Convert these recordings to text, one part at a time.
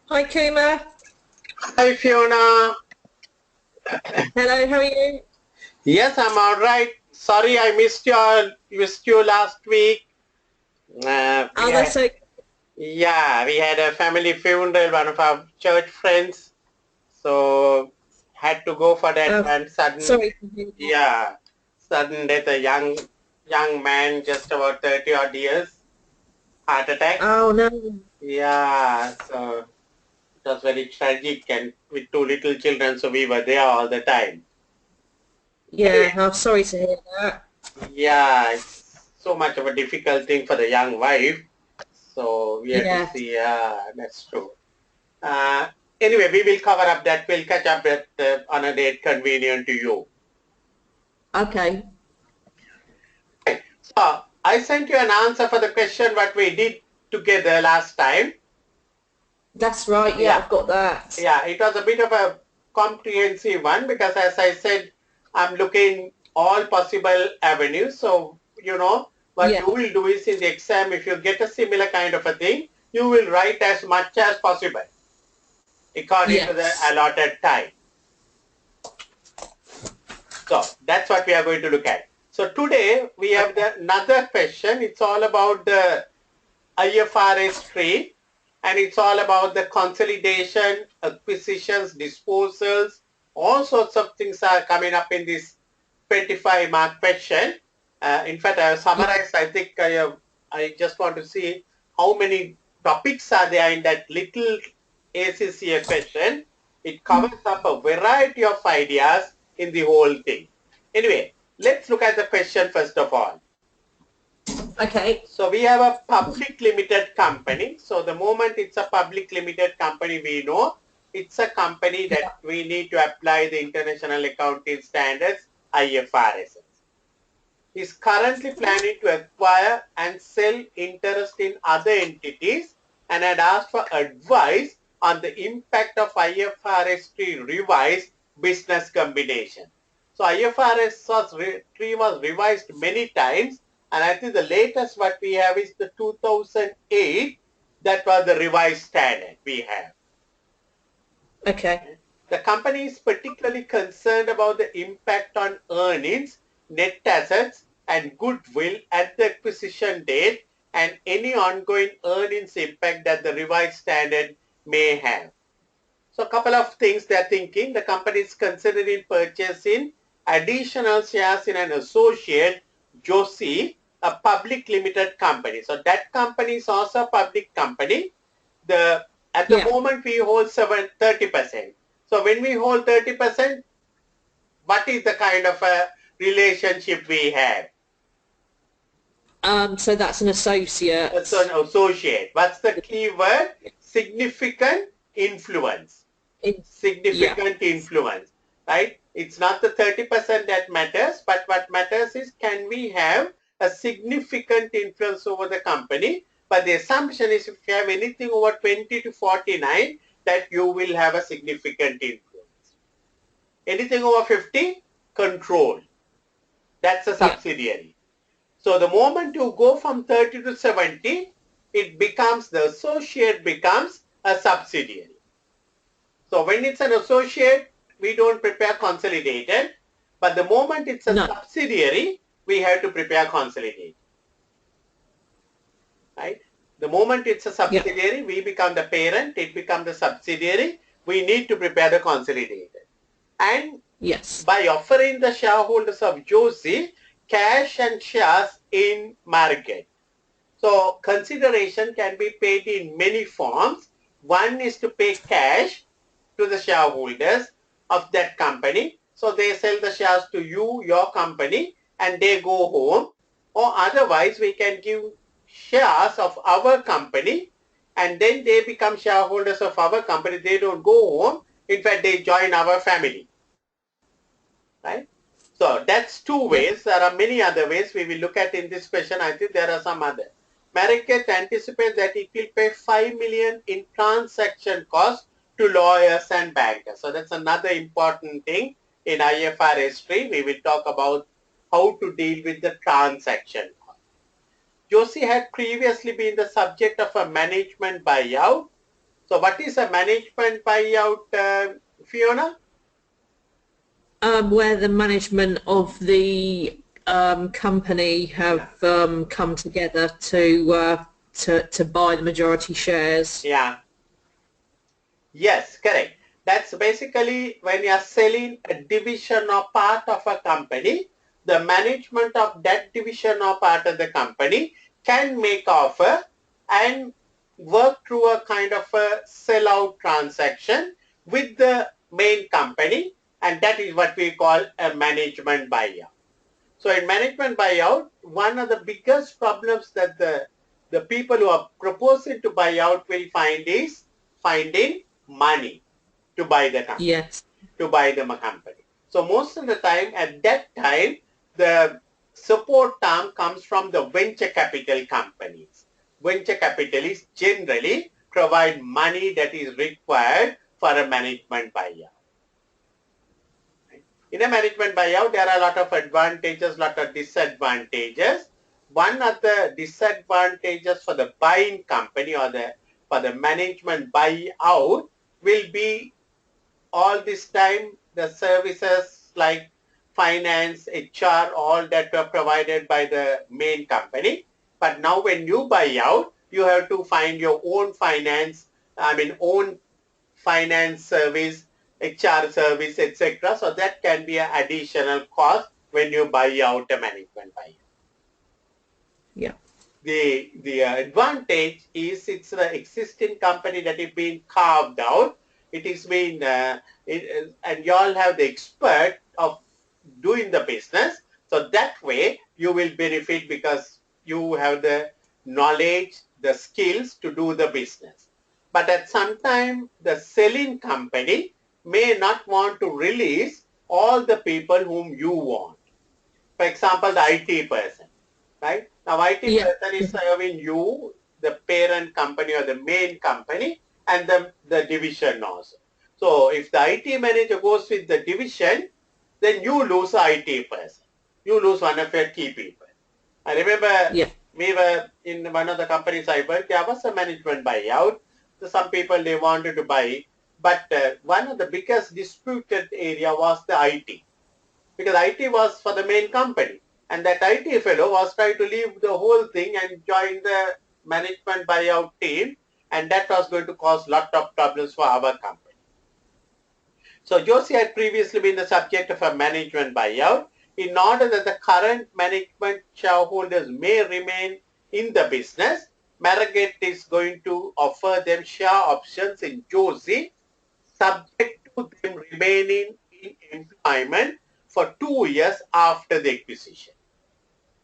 Hi, Kuma. Hi, Fiona. Hello, how are you? Yes, I'm all right. Sorry, I missed you last week. Uh, we Oh, had, that's okay. yeah, we had a family funeral, one of our church friends. So had to go for that, Oh, and sorry to hear that. sudden death. A young man, just about 30 odd years, heart attack. Oh, no. Yeah, so it was very tragic, and with two little children, so we were there all the time. Yeah, I'm sorry to hear that. Yeah, it's so much of a difficult thing for the young wife. So we have to Yeah. see. Yeah, that's true. Uh, anyway, we will cover up that. We'll catch up with on a date convenient to you. Okay. So I sent you an answer for the question what we did together last time. That's right. Yeah, Yeah, I've got that. yeah. It was a bit of a comprehensive one because, as I said, I'm looking all possible avenues. So what Yeah. you will do is in the exam, if you get a similar kind of a thing, you will write as much as possible according to the Yes. allotted time. So that's what we are going to look at. So today we have another question. It's all about the IFRS tree, and it's all about the consolidation, acquisitions, disposals. All sorts of things are coming up in this 25 mark question. In fact, I have Yeah. summarized. I think I just want to see how many topics are there in that little ACCA question. It covers up a variety of ideas in the whole thing. Anyway, let's look at the question first of all. Okay. So we have a public limited company. So the moment it's a public limited company, we know it's a company that Yeah. we need to apply the International Accounting Standards, IFRS. Is currently planning to acquire and sell interest in other entities and had asked for advice on the impact of IFRS 3 revised business combination. So IFRS tree was revised many times, and I think the latest what we have is the 2008. That was the revised standard we have. Okay. The company is particularly concerned about the impact on earnings, net assets, and goodwill at the acquisition date and any ongoing earnings impact that the revised standard may have. So a couple of things they're thinking. The company is considering purchasing additional shares in an associate, Josie, a public limited company. So that company is also a public company. At the Yeah. moment we hold 30%. So when we hold 30%, what is the kind of a relationship we have? So that's an It's an associate. associate. What's the key word? Significant influence. Yeah. Significant influence, right? It's not the 30% that matters, but what matters is can we have a significant influence over the company? But the assumption is if you have anything over 20 to 49, that you will have a significant influence. Anything over 50, control. That's a Yeah. subsidiary. So the moment you go from 30 to 70, the associate becomes a subsidiary. So when it's an associate, we don't prepare consolidated, but the moment it's a No. subsidiary, we have to prepare consolidated, right? The moment it's a Yeah. subsidiary, we become the parent, it becomes the subsidiary, we need to prepare the consolidated. And Yes. by offering the shareholders of Josie cash and shares in market. So consideration can be paid in many forms. One is to pay cash to the shareholders of that company. So they sell the shares to you, your company, and they go home. Or otherwise, we can give shares of our company and then they become shareholders of our company. They don't go home. In fact, they join our family, right? So that's two Yeah. ways. There are many other ways we will look at in this question. I think there are some other. Marriott anticipates that it will pay 5 million in transaction costs to lawyers and bankers. So that's another important thing in IFRS 3. We will talk about how to deal with the transaction cost. Josie had previously been the subject of a management buyout. So what is a management buyout, Fiona? Where the management of the company have come together to buy the majority shares. Yeah. Yes, correct. That's basically when you are selling a division or part of a company, the management of that division or part of the company can make offer and work through a kind of a sell-out transaction with the main company, and that is what we call a management buyout. So in management buyout, one of the biggest problems that the people who are proposing to buy out will find is finding money to buy the company, Yes. to buy the company. So most of the time, at that time, the support term comes from the venture capital companies. Venture capitalists generally provide money that is required for a management buyout. In a management buyout, there are a lot of advantages, lot of disadvantages. One of the disadvantages for the buying company or for the management buyout will be all this time the services like finance, HR, all that were provided by the main company. But now when you buy out, you have to find your own own finance service, HR service, etc. So that can be an additional cost when you buy out a management buyout. Yeah. The advantage is it's the existing company that is being carved out. It is being and you all have the expert of doing the business. So that way you will benefit because you have the knowledge, the skills to do the business. But at some time the selling company may not want to release all the people whom you want. For example, the IT person, right? Now, IT Yeah. person is serving you, the parent company or the main company, and the division also. So, if the IT manager goes with the division, then you lose the IT person. You lose one of your key people. I remember Yeah. we were in one of the companies I worked, there was a management buyout. So some people, they wanted to buy, but one of the biggest disputed area was the IT, because IT was for the main company. And that IT fellow was trying to leave the whole thing and join the management buyout team. And that was going to cause a lot of problems for our company. So Josie had previously been the subject of a management buyout. In order that the current management shareholders may remain in the business, Marriott is going to offer them share options in Josie, subject to them remaining in employment for 2 years after the acquisition.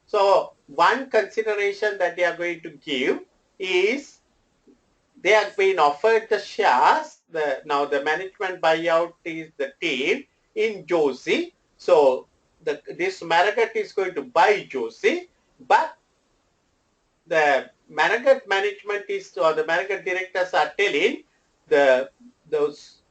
So one consideration that they are going to give is they have been offered the shares. Now the management buyout is the team in Josie. So this Marriott is going to buy Josie, but the Marriott management is, or the Marriott directors are telling the those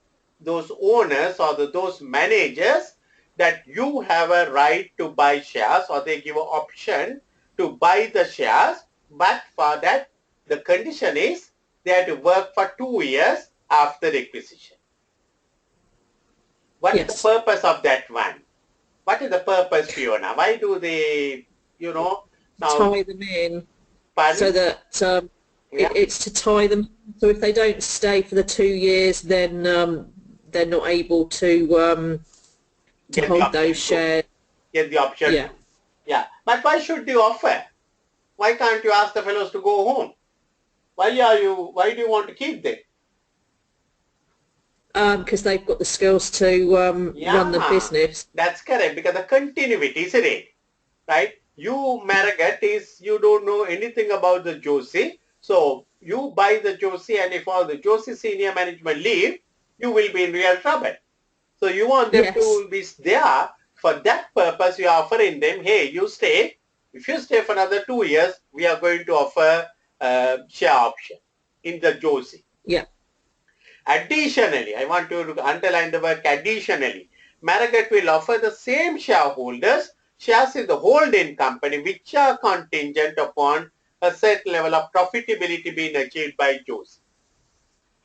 owners or those managers that you have a right to buy shares, or they give an option to buy the shares, but for that the condition is they have to work for 2 years after the acquisition. What is the purpose of that one? What is the purpose, Fiona? Why do they, now tie them in pardon? so that it's to tie them. So if they don't stay for the 2 years, then they're not able to hold those shares. Get the option. Yeah. Yeah. But why should you offer? Why can't you ask the fellows to go home? Why do you want to keep them? Because they've got the skills to run the business. That's correct, because the continuity, isn't it? Right? You, Marriott, you don't know anything about the Josie. So you buy the Josie, and if all the Josie senior management leave, you will be in real trouble. So you want them to be there. For that purpose, you are offering them, hey, you stay. If you stay for another 2 years, we are going to offer a share option in the Josie. Yeah. Additionally, I want to underline the word additionally. Marriott will offer the same shareholders shares in the holding company, which are contingent upon a certain level of profitability being achieved by Josie.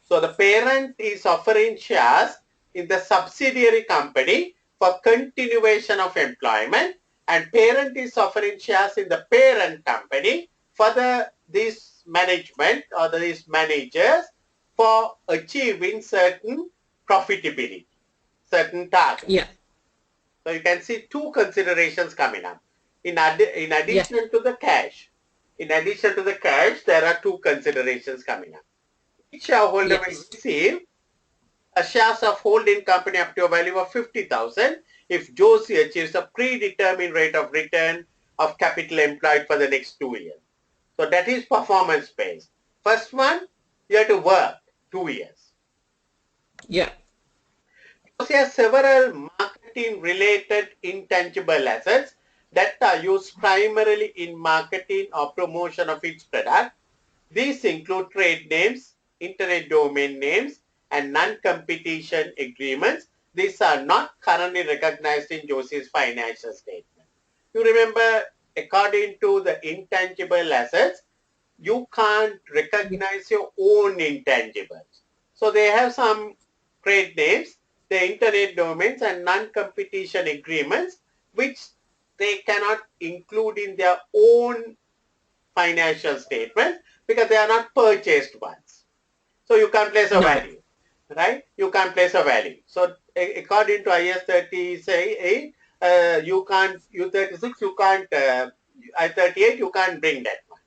So the parent is offering shares in the subsidiary company for continuation of employment, and parent is offering shares in the parent company for this management or these managers for achieving certain profitability, certain targets. Yeah. So you can see two considerations coming up. In addition to the cash, there are two considerations coming up. Each shareholder will receive a shares of holding company up to a value of 50,000 if Josie achieves a predetermined rate of return of capital employed for the next 2 years. So that is performance based. First one, you have to work 2 years. Yeah. Josie has several marketing related intangible assets that are used primarily in marketing or promotion of its product. These include trade names, internet domain names, and non-competition agreements. These are not currently recognized in Josie's financial statement. You remember, according to the intangible assets, you can't recognize your own intangibles. So they have some trade names, the internet domains, and non-competition agreements, which they cannot include in their own financial statements because they are not purchased ones. So you can't place a value, right? You can't place a value. So according to IS 38, you can't, U36, you can't, I-38, you can't bring that one.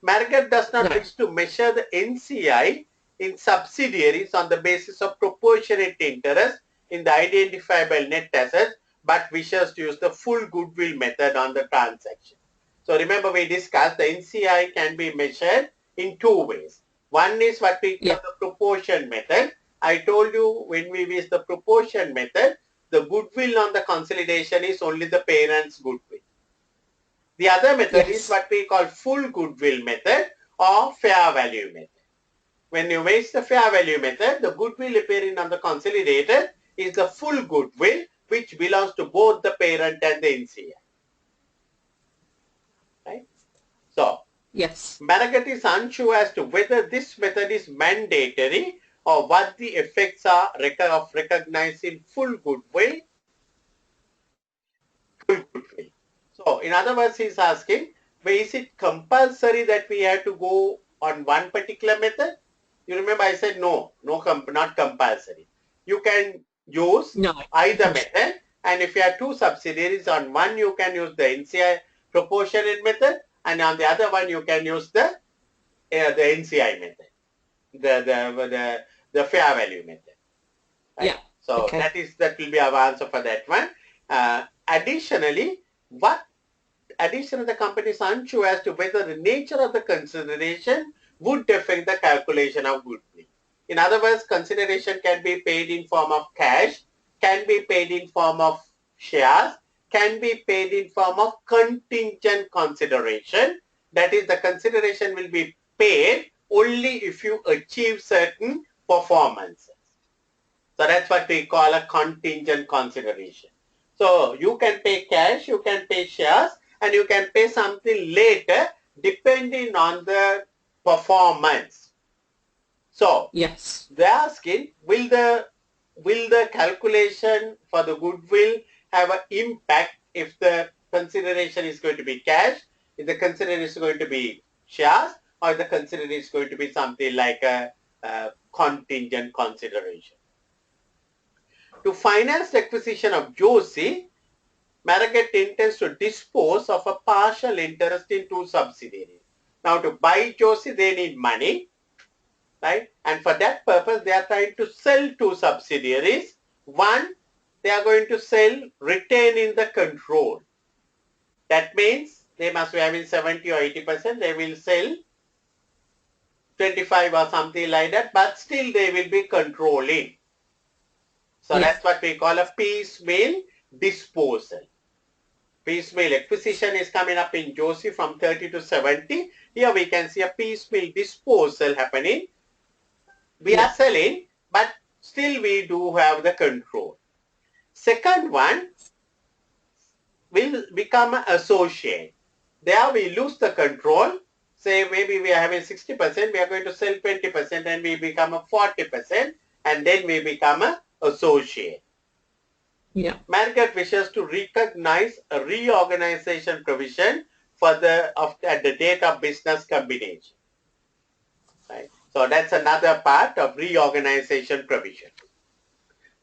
Marriott does not wish to measure the NCI in subsidiaries on the basis of proportionate interest in the identifiable net assets, but wishes to use the full goodwill method on the transaction. So remember, we discussed the NCI can be measured in two ways. One is what we call the proportion method. I told you when we use the proportion method, the goodwill on the consolidation is only the parent's goodwill. The other method is what we call full goodwill method or fair value method. When you use the fair value method, the goodwill appearing on the consolidated is the full goodwill which belongs to both the parent and the NCI. Right? So, Marriott is unsure as to whether this method is mandatory or what the effects are of recognizing full goodwill. So, in other words, he's asking, is it compulsory that we have to go on one particular method? You remember I said no, not compulsory. You can use either method, and if you have two subsidiaries, on one you can use the NCI proportionate method, and on the other one you can use the NCI method, the fair value method. Right? Yeah. So that will be our answer for that one. Additionally, the company is unsure as to whether the nature of the consideration would affect the calculation of goodwill. In other words, consideration can be paid in form of cash, can be paid in form of shares, can be paid in form of contingent consideration. That is, the consideration will be paid only if you achieve certain performances. So that's what we call a contingent consideration. So you can pay cash, you can pay shares, and you can pay something later depending on the performance. So they're asking, will the calculation for the goodwill have an impact if the consideration is going to be cash, if the consideration is going to be shares, or if the consideration is going to be something like a contingent consideration. To finance the acquisition of Josie, Marriott intends to dispose of a partial interest in two subsidiaries. Now, to buy Josie, they need money, right? And for that purpose, they are trying to sell two subsidiaries. One, they are going to sell retaining the control. That means they must be having 70 or 80%. They will sell 25 or something like that, but still they will be controlling. So that's what we call a piecemeal disposal. Piecemeal acquisition is coming up in Josie from 30 to 70. Here we can see a piecemeal disposal happening. We are selling, but still we do have the control. Second one will become an associate. There we lose the control, say maybe we are having 60%, we are going to sell 20% and we become a 40% and then we become a associate. Yeah. Marriott wishes to recognize a reorganization provision for at the date of business combination. Right? So that's another part of reorganization provision.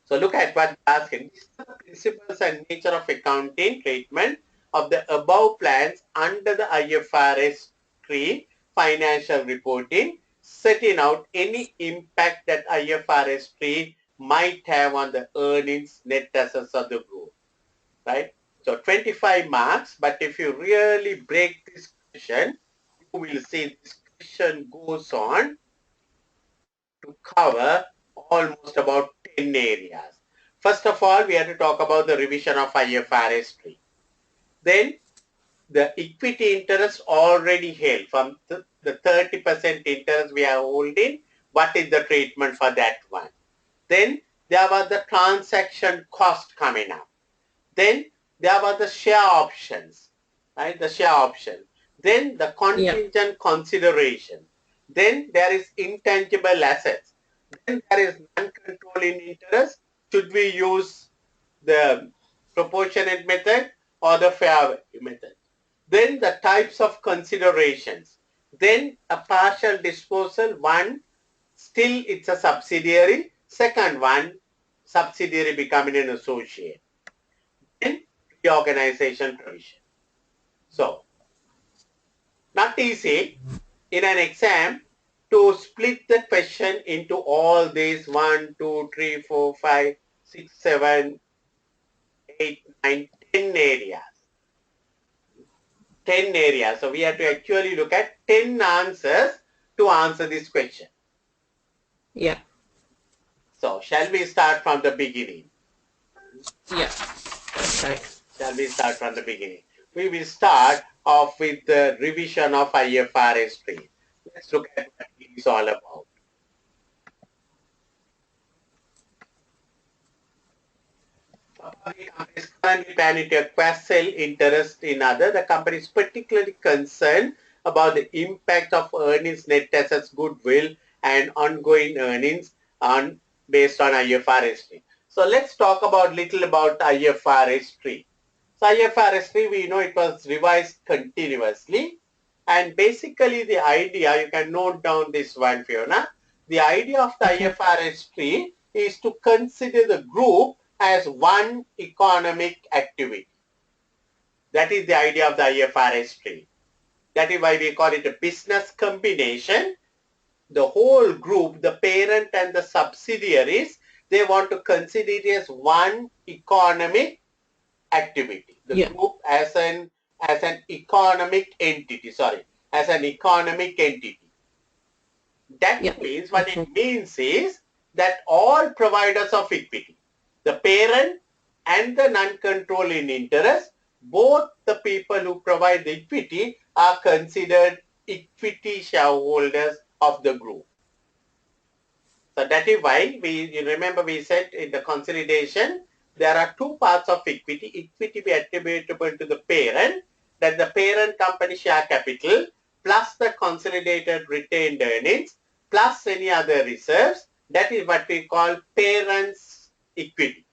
So look at what they're asking. These are the principles and nature of accounting treatment of the above plans under the IFRS 3 financial reporting, setting out any impact that IFRS 3 might have on the earnings net assets of the group. Right? So 25 marks, but if you really break this question, you will see this question goes on to cover almost about 10 areas. First of all, we have to talk about the revision of IFRS 3. Then the equity interest already held from the 30% interest we are holding, what is the treatment for that one? Then there was the transaction cost coming up. Then there were the share options, right? The share option. Then the contingent consideration. Then there is intangible assets. Then there is non-controlling interest. Should we use the proportionate method or the fair value method? Then the types of considerations. Then a partial disposal. One, still it's a subsidiary. Second one, subsidiary becoming an associate. Then reorganization provision. So, not easy in an exam to split the question into all these 1, 2, 3, 4, 5, 6, 7, 8, 9, 10 areas. 10 areas. So we have to actually look at 10 answers to answer this question. Yeah. So shall we start from the beginning? Yeah. Okay. Shall we start from the beginning? We will start off with the revision of IFRS 3. Let's look at what it is all about. Public companies currently planning to acquire sell interest in other. The company is particularly concerned about the impact of earnings, net assets, goodwill, and ongoing earnings based on IFRS 3. So let's talk about little about IFRS 3. So IFRS 3, we know it was revised continuously, and basically the idea, you can note down this one, Fiona. The idea of the IFRS 3 is to consider the group as one economic activity. That is the idea of the IFRS 3. That is why we call it a business combination. The whole group, the parent and the subsidiaries, they want to consider it as one economic activity. The group as an economic entity, as an economic entity. That means, what it means is that all providers of equity, the parent and the non-controlling interest, both the people who provide the equity are considered equity shareholders of the group. So that is why you remember we said in the consolidation, there are two parts of equity. Equity be attributable to the parent, that the parent company share capital, plus the consolidated retained earnings, plus any other reserves. That is what we call parent's equity.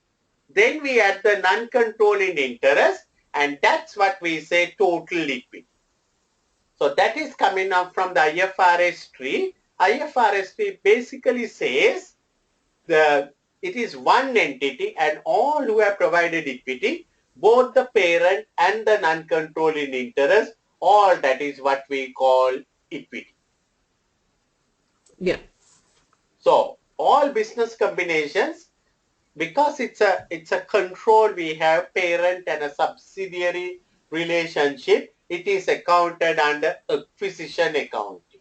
Then we add the non-controlling interest, and that's what we say total equity. So that is coming up from the IFRS 3. IFRS 3 basically says it is one entity and all who have provided equity, both the parent and the non-controlling interest, all that is what we call equity. Yeah. So all business combinations, because it's a control, we have parent and a subsidiary relationship, it is accounted under acquisition accounting.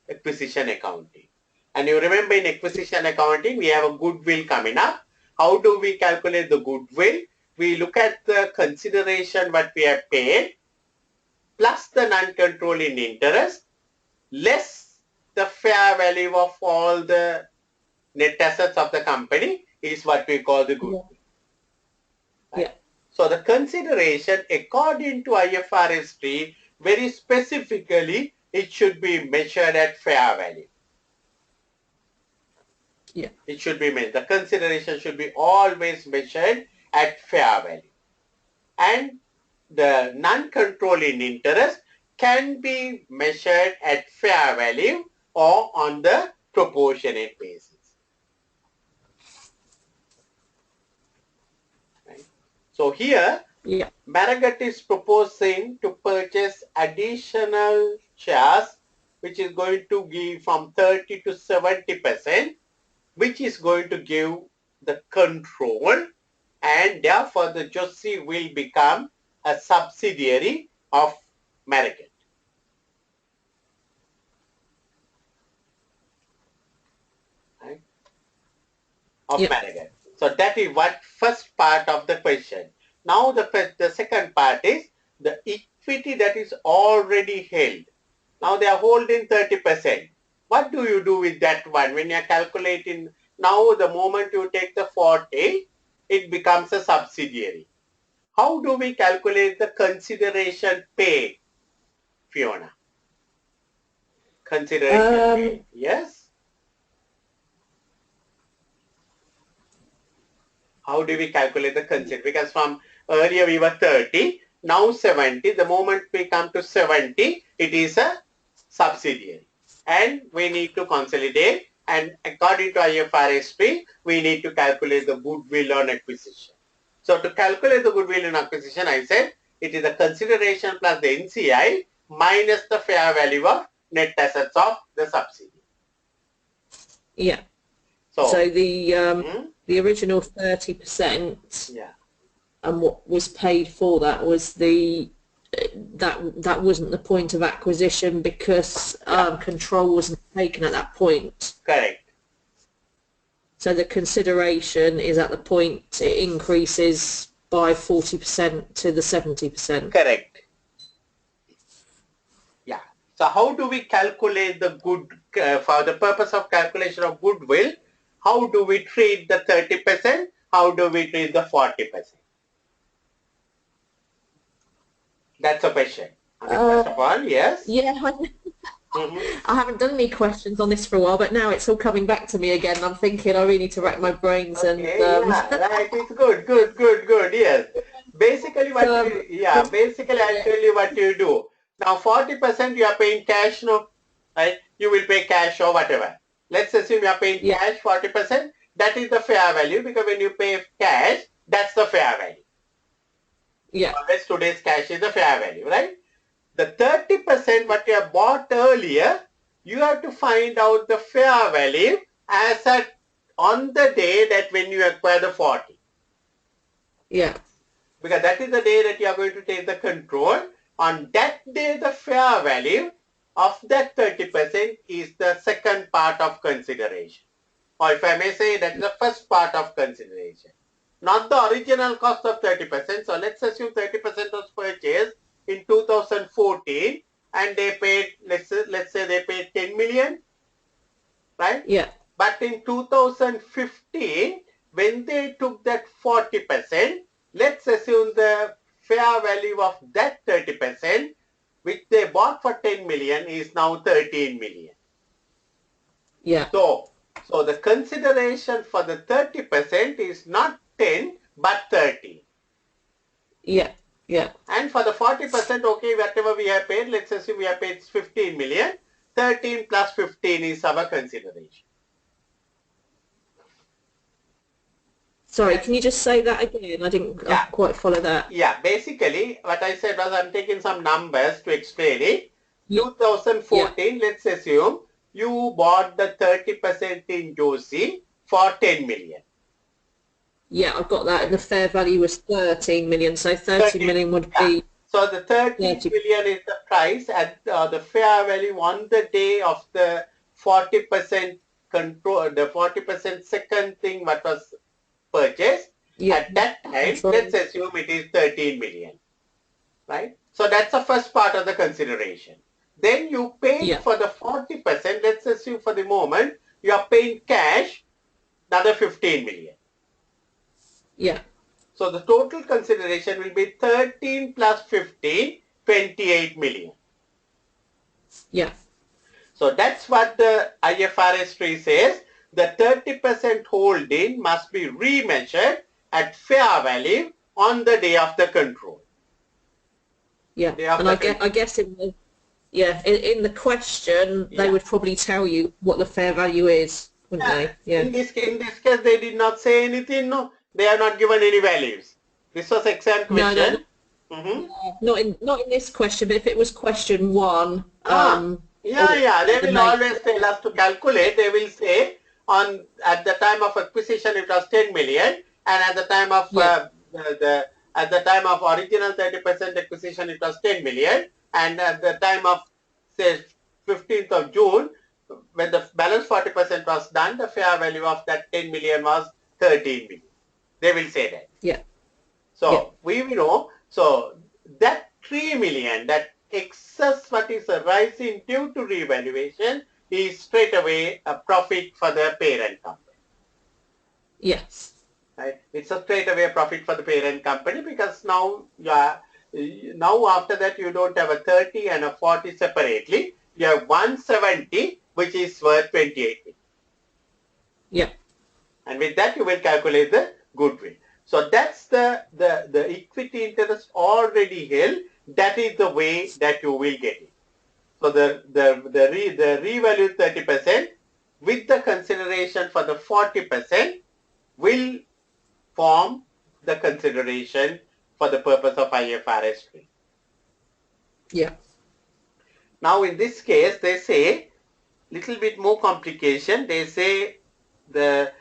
Acquisition accounting. And you remember in acquisition accounting, we have a goodwill coming up. How do we calculate the goodwill? We look at the consideration what we have paid, plus the non-controlling interest, less the fair value of all the net assets of the company is what we call the goodwill. Yeah. So the consideration according to IFRS 3, very specifically, it should be measured at fair value. Yeah. It should be measured. The consideration should be always measured at fair value. And the non-controlling interest can be measured at fair value or on the proportionate basis. Right? So here, Yeah. Marriott is proposing to purchase additional shares, which is going to give from 30 to 70%, which is going to give the control, and therefore the Joshi will become a subsidiary of Marriott. Right? Of Yeah. Marriott. So that is what first part of the question. Now the second part is the equity that is already held. Now they are holding 30%. What do you do with that one when you are calculating? Now the moment you take the 40, it becomes a subsidiary. How do we calculate the consideration paid, Fiona? Consideration paid. Yes? How do we calculate the consideration? Because from earlier we were 30, now 70. The moment we come to 70, it is a subsidiary. And we need to consolidate, and according to IFRS 3, we need to calculate the goodwill on acquisition. So to calculate the goodwill on acquisition, I said it is the consideration plus the NCI minus the fair value of net assets of the subsidiary. Yeah. So the original 30%, yeah, and what was paid for that was that wasn't the point of acquisition because control wasn't taken at that point. Correct. So the consideration is at the point it increases by 40% to the 70%. Correct. Yeah. So how do we calculate the for the purpose of calculation of goodwill? How do we treat the 30%? How do we treat the 40%? That's a question. First of all, yes. Yeah. I haven't done any questions on this for a while, but now it's all coming back to me again. I'm thinking I really need to rack my brains right, it's good, yes. Basically basically I'll tell you what you do. Now 40% you are paying cash, no? Right? You will pay cash or whatever. Let's assume you are paying cash 40%. That is the fair value, because when you pay cash, that's the fair value. Yeah. Always today's cash is the fair value, right? The 30% what you have bought earlier, you have to find out the fair value as at on the day that when you acquire the 40. Yeah. Because that is the day that you are going to take the control. On that day, the fair value of that 30% is the second part of consideration. Or if I may say, that is the first part of consideration. Not the original cost of 30%. So let's assume 30% was purchased in 2014 and they paid, let's say they paid 10 million, right? Yeah. But in 2015, when they took that 40%, let's assume the fair value of that 30%, which they bought for 10 million, is now 13 million. Yeah. So the consideration for the 30% is not 10, but 13. Yeah. Yeah. And for the 40%, okay, whatever we have paid, let's assume we have paid 15 million. 13 plus 15 is our consideration. Sorry, can you just say that again? I didn't quite follow that. Yeah, basically what I said was I'm taking some numbers to explain it. 2014, let's assume you bought the 30% in Joshi for 10 million. Yeah, I've got that. And the fair value was 13 million. So 30 million would be... So the 13 million is the price at the fair value on the day of the 40% control, the 40% second thing what was purchased. At that time, let's assume it is 13 million. Right? So that's the first part of the consideration. Then you pay for the 40%. Let's assume for the moment you are paying cash another 15 million. Yeah. So the total consideration will be 13 plus 15, 28 million. Yeah. So that's what the IFRS 3 says. The 30% holding must be remeasured at fair value on the day of the control. Yeah. Day of And the I control. guess in the question, they Yeah. would probably tell you what the fair value is, wouldn't they? Yeah. In this case, they did not say anything. No, they have not given any values. This was exam No, no, question. Mm-hmm. not in this question, but if it was question one, Yeah. They the will main, always tell us to calculate. They will say at the time of acquisition it was 10 million, and at the time of yeah, at the time of original 30% acquisition it was 10 million, and at the time of say 15th of June when the balance 40% was done, the fair value of that 10 million was 13 million. They will say that. yeah, yeah, So we know, so that 3 million, that excess what is arising due to revaluation is straight away a profit for the parent company. yes, Right? It's a straight away profit for the parent company because now now after that you don't have a 30 and a 40 separately. You have 170 which is worth 28. yeah, And with that you will calculate the goodwill. So that's the equity interest already held. That is the way that you will get it. So the revalued 30% with the consideration for the 40% will form the consideration for the purpose of IFRS 3. yeah, Now in this case they say little bit more complication. They say the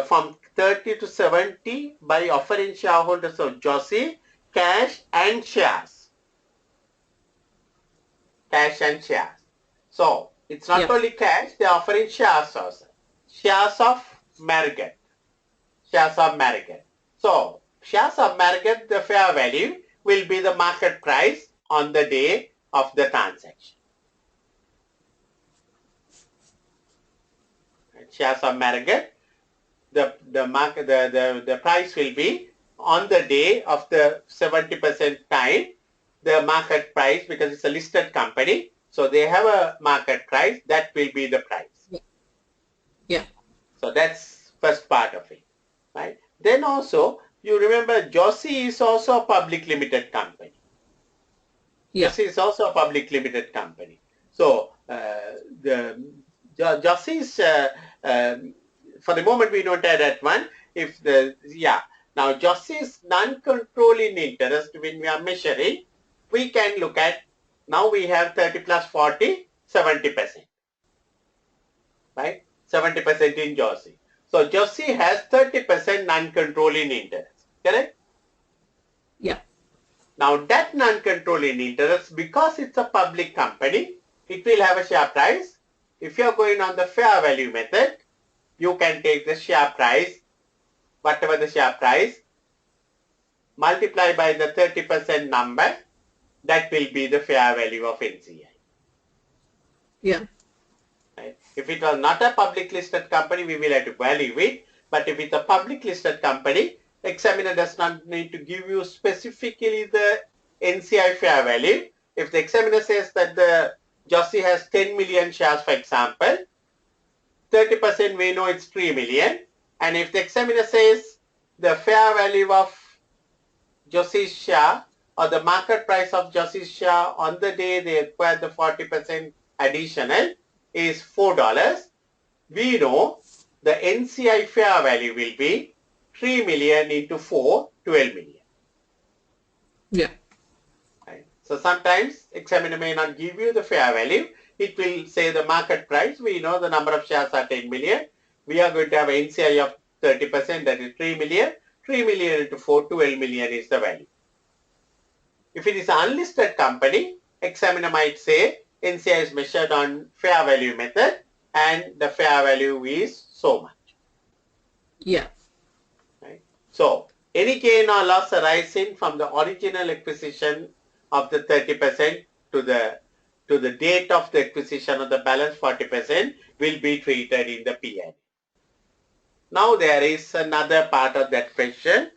from 30 to 70 by offering shareholders of Joshi cash and shares. Cash and shares. So it's not yeah, only cash, they are offering shares also. Shares of Marriott. Shares of Marriott. So shares of Marriott, the fair value will be the market price on the day of the transaction. Shares of Marriott, the price will be on the day of the 70% time, the market price, because it's a listed company, so they have a market price, that will be the price. yeah, So that's first part of it, right? Then also, you remember Joshi is also a public limited company. yeah, Joshi is also a public limited company. So the Joshi is for the moment we don't have that one. If the now Joshi's non-controlling interest when we are measuring, we can look at now we have 30 plus 40, 70%, right? 70% in Joshi. So Joshi has 30% non-controlling interest, correct? yeah, Now that non-controlling interest, because it's a public company, it will have a share price. If you're going on the fair value method, you can take the share price, whatever the share price, multiply by the 30% number, that will be the fair value of NCI. yeah, Right? If it was not a public listed company, we will have to value it. But if it's a public listed company, examiner does not need to give you specifically the NCI fair value. If the examiner says that the Joshi has 10 million shares, for example, 30% we know it's 3 million. And if the examiner says the fair value of Joshi's share or the market price of Joshi's share on the day they acquired the 40% additional is $4, we know the NCI fair value will be 3 million into 4, 12 million. yeah, Right? So sometimes examiner may not give you the fair value. It will say the market price. We know the number of shares are 10 million. We are going to have an NCI of 30%, that is 3 million. 3 million into 4, 12 million is the value. If it is an unlisted company, examiner might say NCI is measured on fair value method and the fair value is so much. yeah, Right? So any gain or loss arising from the original acquisition of the 30% to the date of the acquisition of the balance 40% will be treated in the P&L. Now there is another part of that question.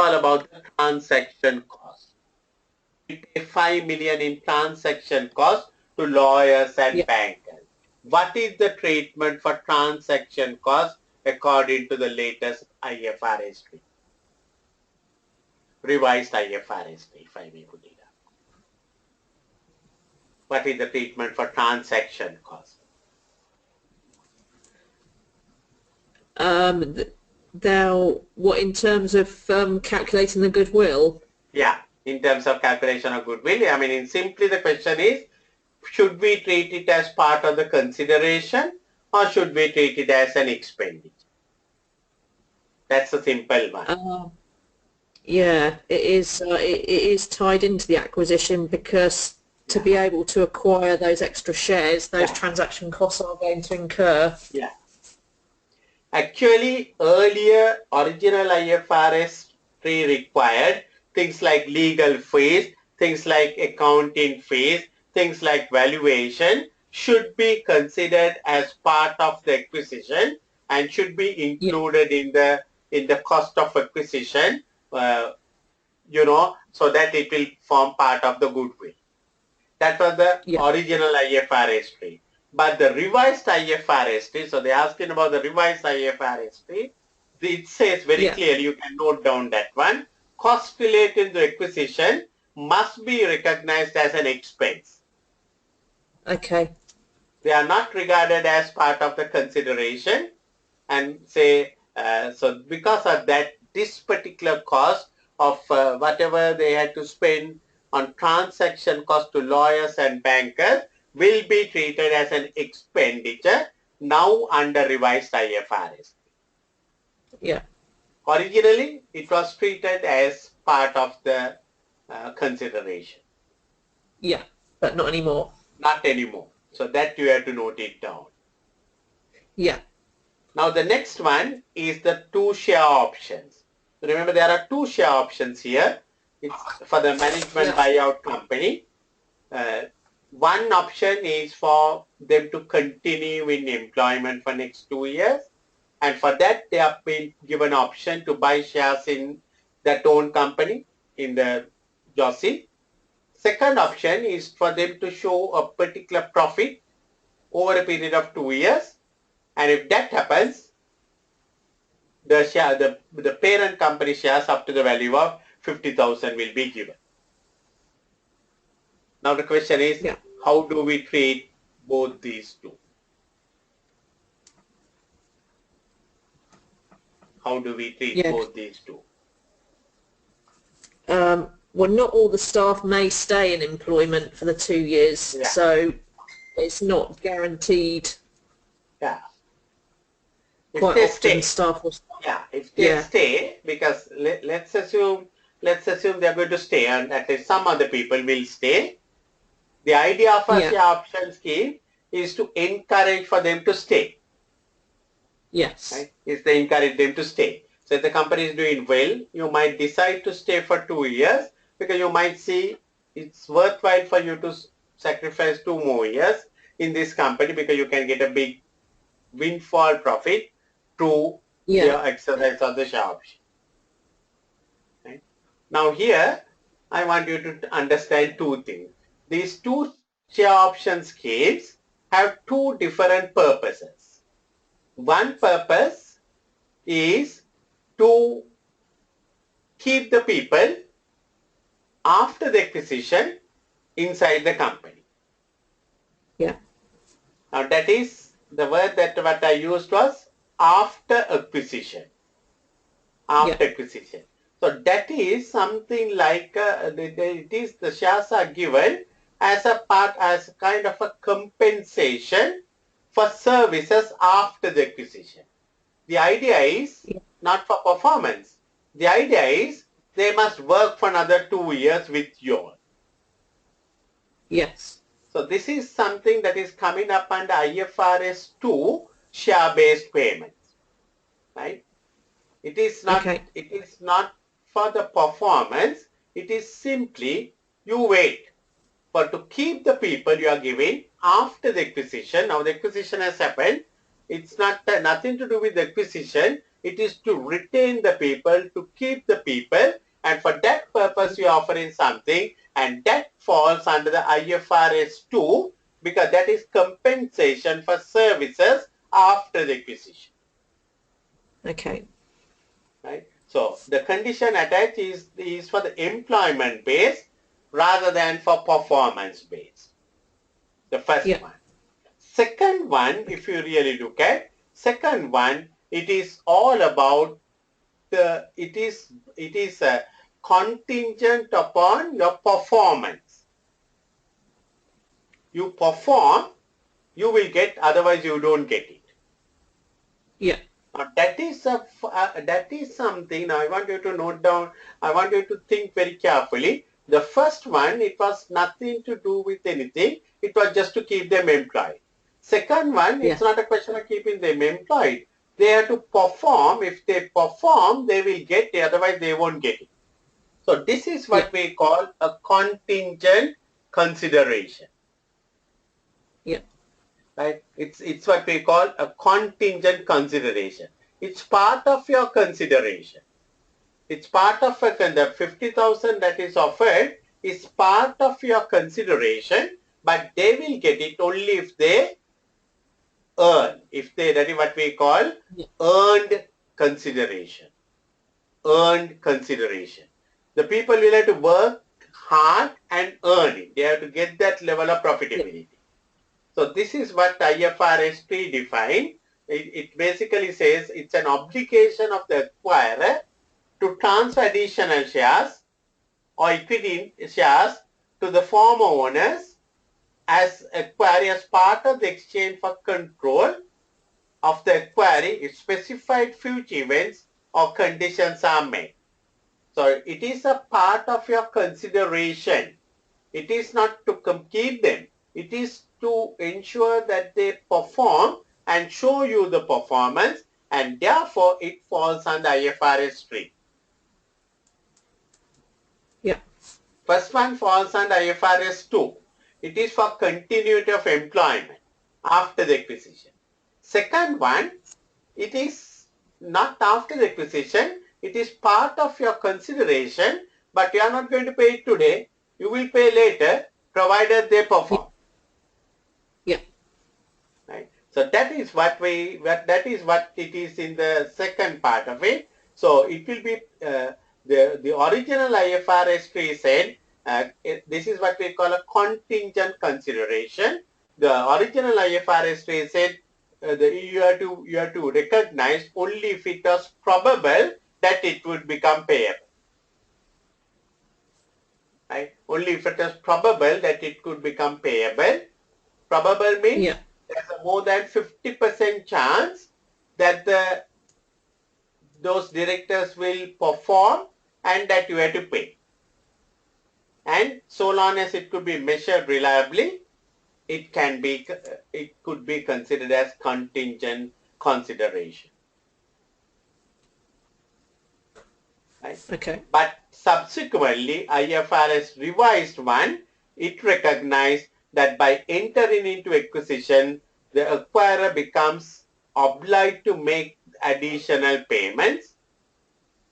all about the transaction cost. We pay 5 million in transaction cost to lawyers and Yeah. bankers. What is the treatment for transaction cost according to the latest IFRS 3? Revised IFRS 3, if I may put it up. What is the treatment for transaction cost? They'll, what, in terms of calculating the goodwill? Yeah, in terms of calculation of goodwill, I mean, simply the question is, should we treat it as part of the consideration or should we treat it as an expenditure? That's a simple one. Yeah, it is. It is tied into the acquisition because to be able to acquire those extra shares, those transaction costs are going to incur. Yeah. Actually, earlier original IFRS 3 required things like legal fees, things like accounting fees, things like valuation should be considered as part of the acquisition and should be included in the cost of acquisition, so that it will form part of the goodwill. That was the original IFRS 3. But the revised IFRS 3, so they're asking about the revised IFRS 3, it says very clearly, you can note down that one, cost related to acquisition must be recognized as an expense. Okay. They are not regarded as part of the consideration and say, so because of that, this particular cost of whatever they had to spend on transaction cost to lawyers and bankers will be treated as an expenditure now under revised IFRS. Yeah. Originally, it was treated as part of the consideration. Yeah, but not anymore. Not anymore. So that you have to note it down. Yeah. Now the next one is the 2 share options. Remember, there are 2 share options here. It's for the management buyout company. One option is for them to continue in employment for next 2 years. And for that, they have been given option to buy shares in that own company in the JOSI. Second option is for them to show a particular profit over a period of 2 years. And if that happens, the share, the parent company shares up to the value of 50,000 will be given. Now the question is, how do we treat both these two? How do we treat both these two? Well, not all the staff may stay in employment for the 2 years, so it's not guaranteed. Yeah. Quite often staff will. Yeah, if they stay, because let's assume they are going to stay, and at least some other people will stay. The idea of a share option scheme is to encourage for them to stay. Yes. Right? Is to encourage them to stay. So if the company is doing well, you might decide to stay for 2 years because you might see it's worthwhile for you to sacrifice 2 more years in this company because you can get a big windfall profit through your exercise of the share option. Right? Now here, I want you to understand 2 things. These 2 share option schemes have 2 different purposes. One purpose is to keep the people after the acquisition inside the company. Yeah. Now that is the word that what I used was after acquisition. After acquisition. So that is something like the shares are given as a part, as kind of a compensation for services after the acquisition. The idea is not for performance. The idea is they must work for another 2 years with you all. Yes. So this is something that is coming up under IFRS 2 share-based payments. Right? It is not. It is not for the performance. It is simply you wait for to keep the people you are giving after the acquisition. Now the acquisition has happened. It's not nothing to do with the acquisition. It is to retain the people, to keep the people, and for that purpose you are offering something, and that falls under the IFRS 2 because that is compensation for services after the acquisition. Okay. Right? So the condition attached is for the employment base rather than for performance base. The first one. Second one, if you really look at, second one, it is all about it is a contingent upon your performance. You perform, you will get, otherwise you don't get it. Yeah. Now that is something. Now I want you to note down. I want you to think very carefully. The first one, it was nothing to do with anything. It was just to keep them employed. Second one, it's not a question of keeping them employed. They have to perform. If they perform, they will get it. Otherwise, they won't get it. So this is what we call a contingent consideration. Yeah. Right? It's what we call a contingent consideration. It's part of your consideration. It's part of the 50,000 that is offered is part of your consideration, but they will get it only if they earn. That is what we call earned consideration. Earned consideration. The people will have to work hard and earn it. They have to get that level of profitability. So this is what IFRS 3 define. It basically says it's an obligation of the acquirer to transfer additional shares or equity shares to the former owners as acquired as part of the exchange for control of the acquiring if specified future events or conditions are met. So it is a part of your consideration. It is not to keep them. It is to ensure that they perform and show you the performance, and therefore it falls under IFRS 3. Yeah. First one falls under IFRS 2. It is for continuity of employment after the acquisition. Second one, it is not after the acquisition. It is part of your consideration, but you are not going to pay it today. You will pay later, provided they perform. Yeah. Right. So that is what it is in the second part of it. So it will be the original IFRS 3 said this is what we call a contingent consideration. The original IFRS 3 said you have to recognize only if it was probable that it would become payable. Right? Only if it was probable that it could become payable. Probable means there's a more than 50% chance that those directors will perform and that you have to pay. And so long as it could be measured reliably, it could be considered as contingent consideration. Right? Okay. But subsequently, IFRS revised one, it recognized that by entering into acquisition, the acquirer becomes obliged to make additional payments,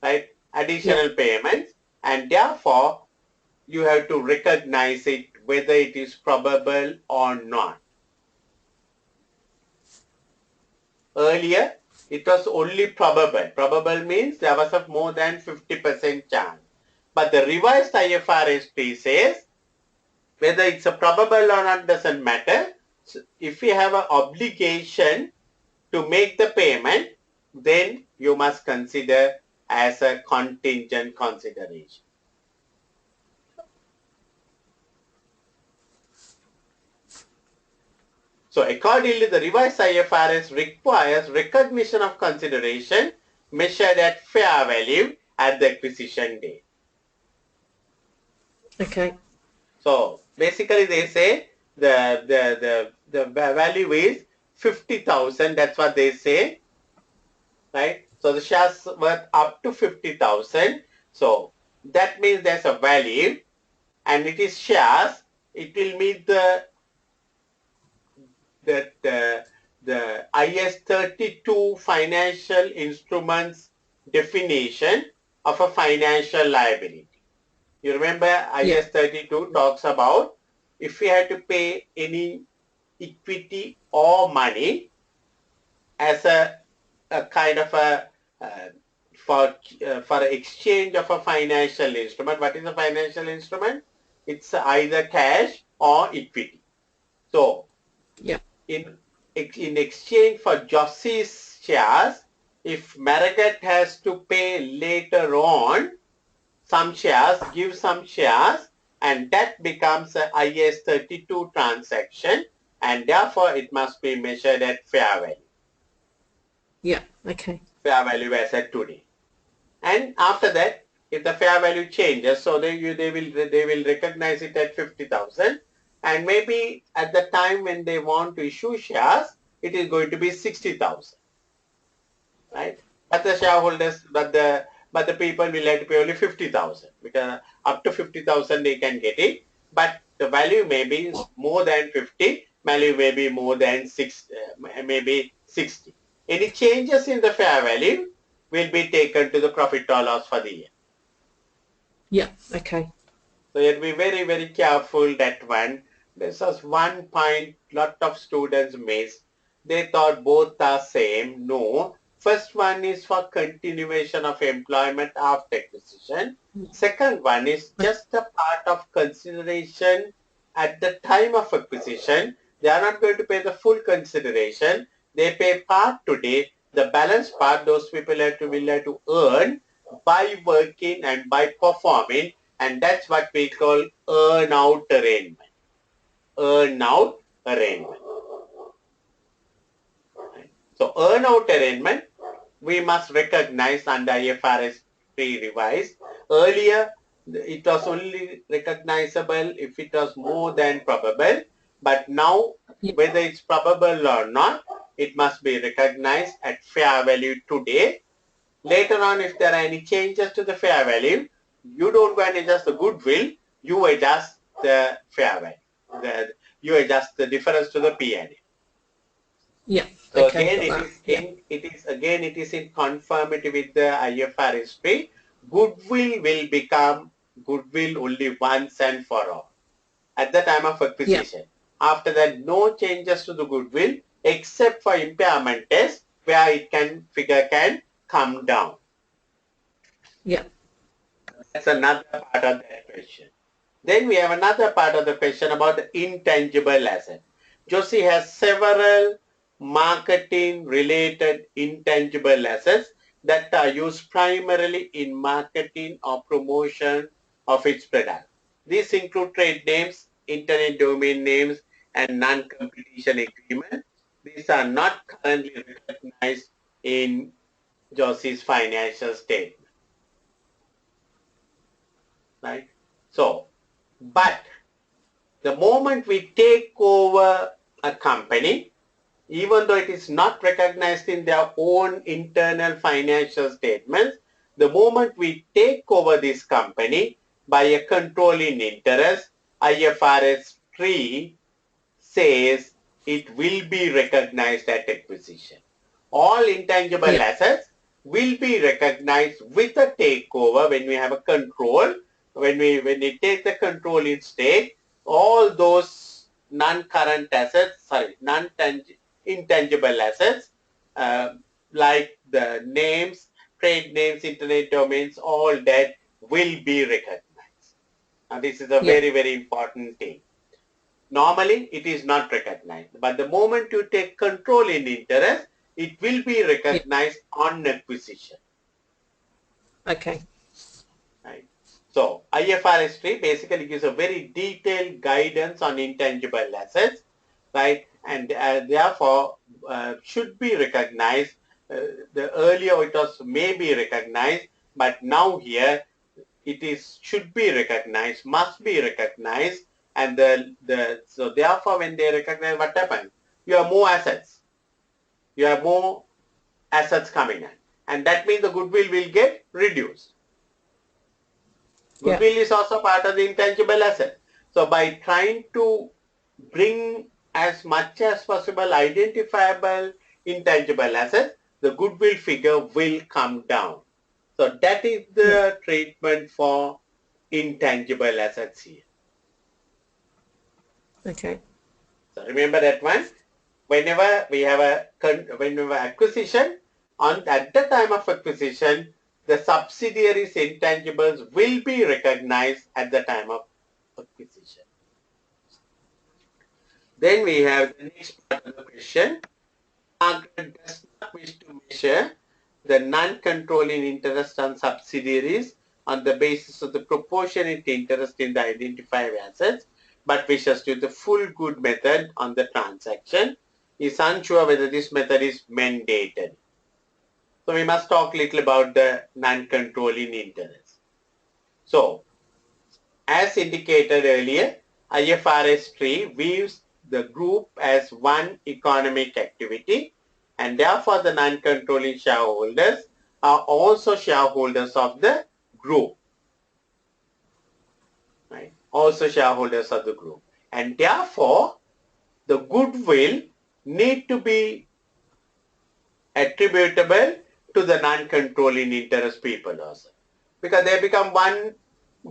right? Additional payments, and therefore you have to recognize it whether it is probable or not. Earlier, it was only probable. Probable means there was a more than 50% chance. But the revised IFRS 3 says whether it's a probable or not doesn't matter. So if you have an obligation to make the payment, then you must consider as a contingent consideration. So accordingly, the revised IFRS requires recognition of consideration measured at fair value at the acquisition date. Okay. So basically they say the value is 50,000, that's what they say, right? So the shares worth up to 50,000. So that means there's a value and it is shares. It will meet the the IS 32 financial instruments definition of a financial liability. You remember Yeah. IS 32 talks about if we had to pay any equity or money as a kind of a for exchange of a financial instrument. What is a financial instrument? It's either cash or equity. So Yeah. in exchange for Jossie's shares, if Marriott has to pay later on some shares, give some shares, and that becomes a IS 32 transaction, and therefore it must be measured at fair value. Yeah. Okay. Fair value as at today. And after that, if the fair value changes, so they will recognize it at 50,000, and maybe at the time when they want to issue shares, it is going to be 60,000, right? But the shareholders, but the people will have to pay only 50,000 because up to 50,000 they can get it, but the value may be more than 50, value may be more than 6, maybe 60. Any changes in the fair value will be taken to the profit or loss for the year. Yeah. Okay. So you have to be very, very careful that one. This was one point lot of students missed. They thought both are same. No. First one is for continuation of employment after acquisition. Second one is just a part of consideration at the time of acquisition. They are not going to pay the full consideration. They pay part today. The balance part, those people will have to earn by working and by performing, and that's what we call earn-out arrangement. Earn-out arrangement. So earn-out arrangement, we must recognize under IFRS 3 revised. Earlier, it was only recognizable if it was more than probable, but now, Yeah. whether it's probable or not, it must be recognized at fair value today. Later on, if there are any changes to the fair value, you don't go and adjust the goodwill, you adjust the fair value. You adjust the difference to the P&L. Yeah. So Okay. again, Got that. it is in conformity with the IFRS 3. Goodwill will become goodwill only once and for all at the time of Yeah. acquisition. After that, no changes to the goodwill except for impairment test where figure can come down. Yeah. That's another part of that question. Then we have another part of the question about the intangible asset. Josie has several marketing related intangible assets that are used primarily in marketing or promotion of its product. These include trade names, internet domain names, and non-competition agreement. These are not currently recognized in Josie's financial statement. Right? So, but the moment we take over a company, even though it is not recognized in their own internal financial statements, the moment we take over this company by a controlling interest, IFRS 3 says it will be recognized at acquisition. All intangible Yeah. assets will be recognized with a takeover when we have a control. When we take the control in stake, all those non-current assets, intangible assets, like the names, trade names, internet domains, all that will be recognized. And this is a Yeah. very, very important thing. Normally, it is not recognized. But the moment you take control in interest, it will be recognized on acquisition. Okay. Right? So, IFRS 3 basically gives a very detailed guidance on intangible assets, right? And therefore, should be recognized. The earlier it was may be recognized, but now here it is should be recognized, must be recognized, and so therefore when they recognize, what happens? You have more assets. You have more assets coming in, and that means the goodwill will get reduced. Yeah. Goodwill is also part of the intangible asset. So by trying to bring as much as possible identifiable intangible assets, the goodwill figure will come down. So that is Yeah. the treatment for intangible assets here. Okay. So remember that one. Whenever we have whenever acquisition, at the time of acquisition, the subsidiaries intangibles will be recognized at the time of acquisition. Then we have the next part of the question. Margaret does not wish to measure the non-controlling interest on subsidiaries on the basis of the proportionate interest in the identified assets, but wishes to use the full good method on the transaction. Is unsure whether this method is mandated. So we must talk a little about the non-controlling interest. So as indicated earlier, IFRS 3 views the group as one economic activity, and therefore the non-controlling shareholders are also shareholders of the group. Right? Also shareholders of the group. And therefore, the goodwill need to be attributable to the non-controlling interest people also. Because they become one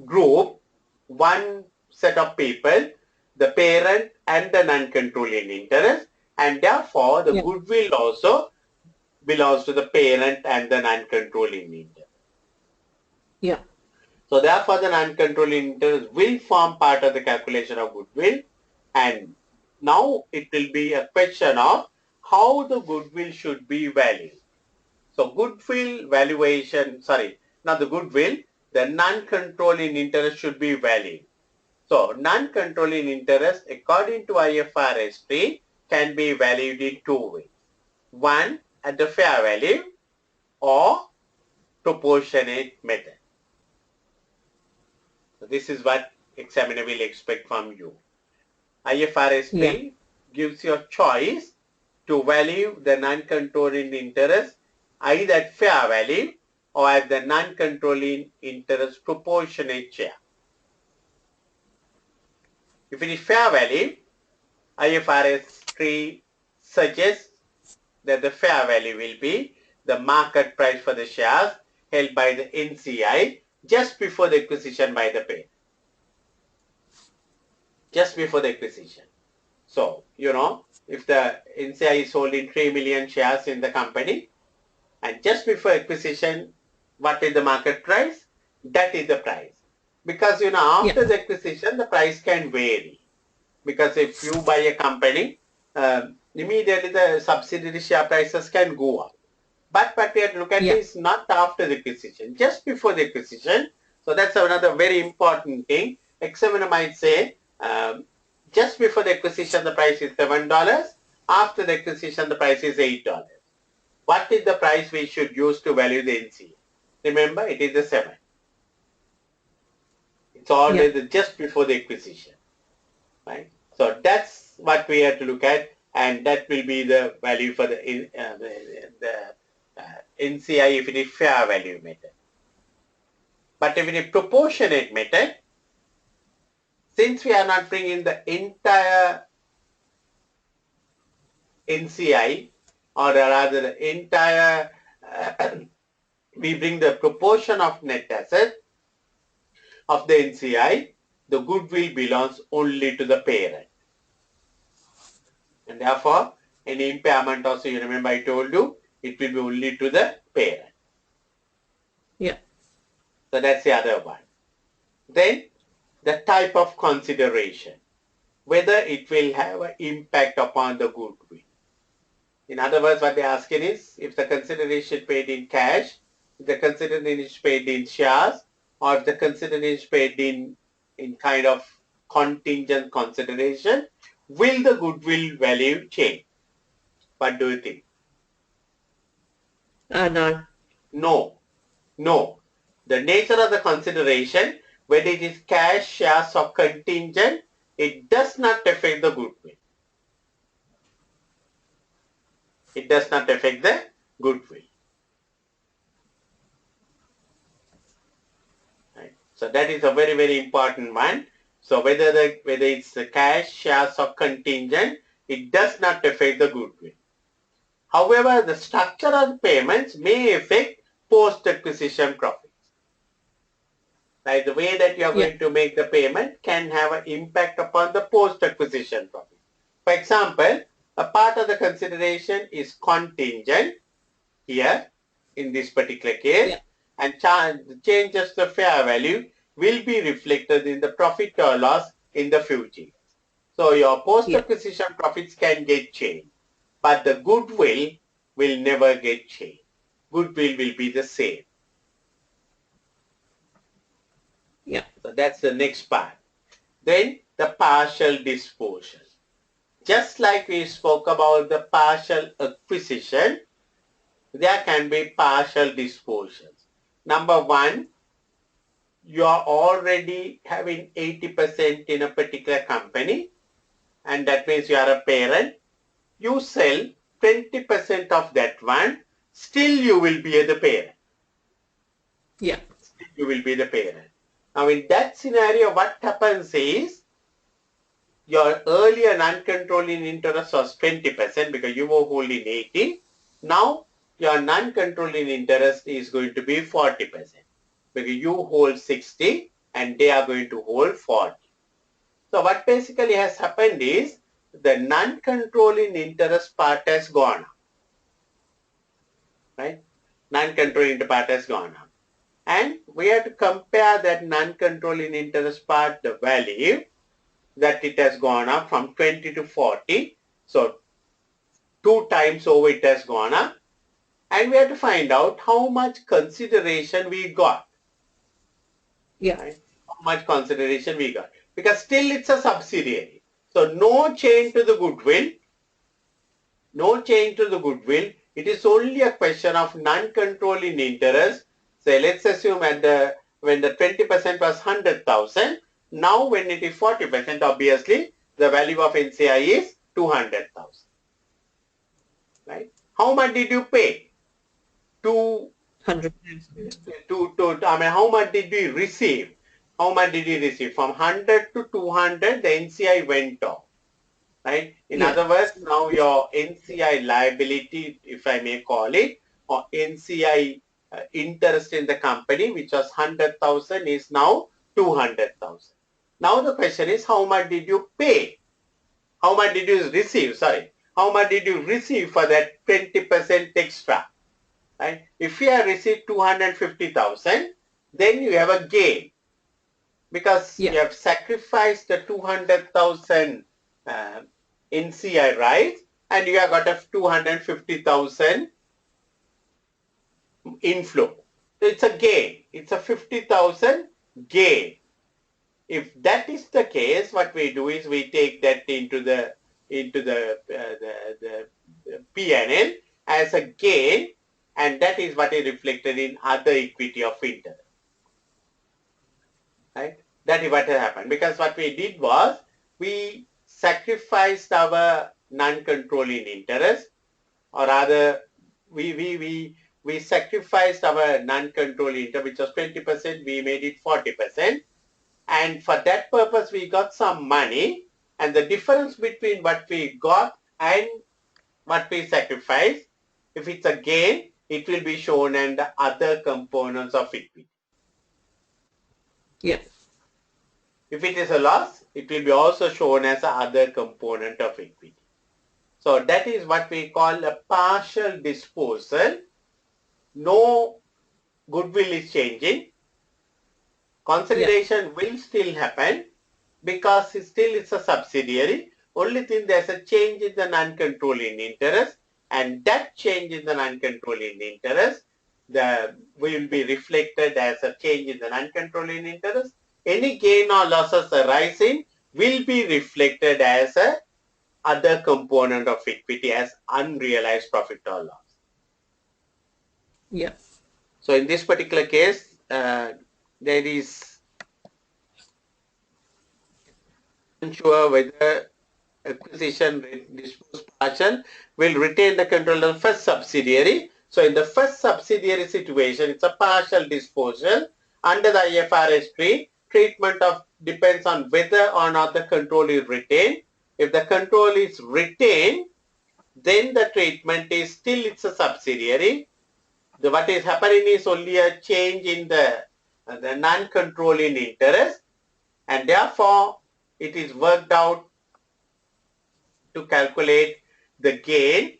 group, one set of people, the parent and the non-controlling interest, and therefore the Yeah. goodwill also belongs to the parent and the non-controlling interest. Yeah. So therefore the non-controlling interest will form part of the calculation of goodwill, and now it will be a question of how the goodwill should be valued. So goodwill valuation, sorry, not the goodwill, the non-controlling interest should be valued. So non-controlling interest according to IFRS 3 can be valued in two ways. One, at the fair value or proportionate method. So this is what examiner will expect from you. IFRS Yeah. 3 gives you a choice to value the non-controlling interest either at fair value or at the non-controlling interest proportionate share. If it is fair value, IFRS 3 suggests that the fair value will be the market price for the shares held by the NCI just before the acquisition by the parent. Just before the acquisition. So, if the NCI is holding 3 million shares in the company, and just before acquisition, what is the market price? That is the price. Because, after Yeah. the acquisition, the price can vary. Because if you buy a company, immediately the subsidiary share prices can go up. But what we have to look at Yeah. is not after the acquisition, just before the acquisition. So that's another very important thing. Examiner might say, just before the acquisition, the price is $7. After the acquisition, the price is $8. What is the price we should use to value the NCA? Remember, it is the 7. It's always just before the acquisition, right? So that's what we have to look at, and that will be the value for the NCI if it is fair value method. But if it is proportionate method, since we are not bringing the entire NCI, or rather the entire, we bring the proportion of net asset of the NCI, the goodwill belongs only to the parent. And therefore, any impairment also, you remember I told you, it will be only to the parent. Yeah. So that's the other one. Then the type of consideration, whether it will have an impact upon the goodwill. In other words, what they're asking is, if the consideration paid in cash, if the consideration paid in shares, or if the consideration paid in kind of contingent consideration, will the goodwill value change? What do you think? No. No. No. The nature of the consideration, whether it is cash, shares, or contingent, it does not affect the goodwill. It does not affect the goodwill. Right? So that is a very, very important one. So whether it's the cash, shares, or contingent, it does not affect the goodwill. However, the structure of payments may affect post-acquisition profits. Like the way that you are going to make the payment can have an impact upon the post-acquisition profit. For example, a part of the consideration is contingent here in this particular case, and changes the fair value will be reflected in the profit or loss in the future. So your post-acquisition profits can get changed, but the goodwill will never get changed. Goodwill will be the same. Yeah. So that's the next part. Then the partial disposal. Just like we spoke about the partial acquisition, there can be partial disposals. Number one, you are already having 80% in a particular company, and that means you are a parent. You sell 20% of that one, still you will be the parent. Yeah. Still you will be the parent. Now in that scenario, what happens is, your earlier non-controlling interest was 20% because you were holding 80. Now your non-controlling interest is going to be 40% because you hold 60 and they are going to hold 40. So what basically has happened is the non-controlling interest part has gone up, right? Non-controlling part has gone up. And we have to compare that non-controlling interest part, the value, that it has gone up from 20 to 40. So 2 times over it has gone up. And we have to find out how much consideration we got. Yeah. Right? How much consideration we got. Because still it's a subsidiary. So no change to the goodwill. No change to the goodwill. It is only a question of non-controlling interest. So let's assume when the 20% was 100,000. Now when it is 40%, obviously the value of NCI is 200,000. Right? How much did you pay? 100,000. I mean, how much did we receive? How much did you receive? From 100 to 200, the NCI went off. Right? In other words, now your NCI liability, if I may call it, or NCI interest in the company, which was 100,000, is now 200,000. Now the question is, how much did you pay? How much did you receive? Sorry. How much did you receive for that 20% extra? Right? If you have received 250,000, then you have a gain because you have sacrificed the 200,000 NCI rights and you have got a 250,000 inflow. So it's a gain. It's a 50,000 gain. If that is the case, what we do is we take that into the P&L as a gain, and that is what is reflected in other equity of interest. Right? That is what has happened. Because what we did was we sacrificed our non-controlling interest, or rather we sacrificed our non-controlling interest, which was 20%, we made it 40%. And for that purpose, we got some money, and the difference between what we got and what we sacrificed, if it's a gain, it will be shown in the other components of equity. Yeah. If it is a loss, it will be also shown as a other component of equity. So that is what we call a partial disposal. No goodwill is changing. Consolidation will still happen because it's a subsidiary. Only thing, there's a change in the non-controlling interest, and that change in the non-controlling interest will be reflected as a change in the non-controlling interest. Any gain or losses arising will be reflected as a other component of equity as unrealized profit or loss. Yeah. So in this particular case, there is unsure whether acquisition disposed partial will retain the control of the first subsidiary. So in the first subsidiary situation, it's a partial disposal. Under the IFRS 3, treatment of depends on whether or not the control is retained. If the control is retained, then the treatment is still it's a subsidiary. What is happening is only a change in the non-controlling interest, and therefore it is worked out to calculate the gain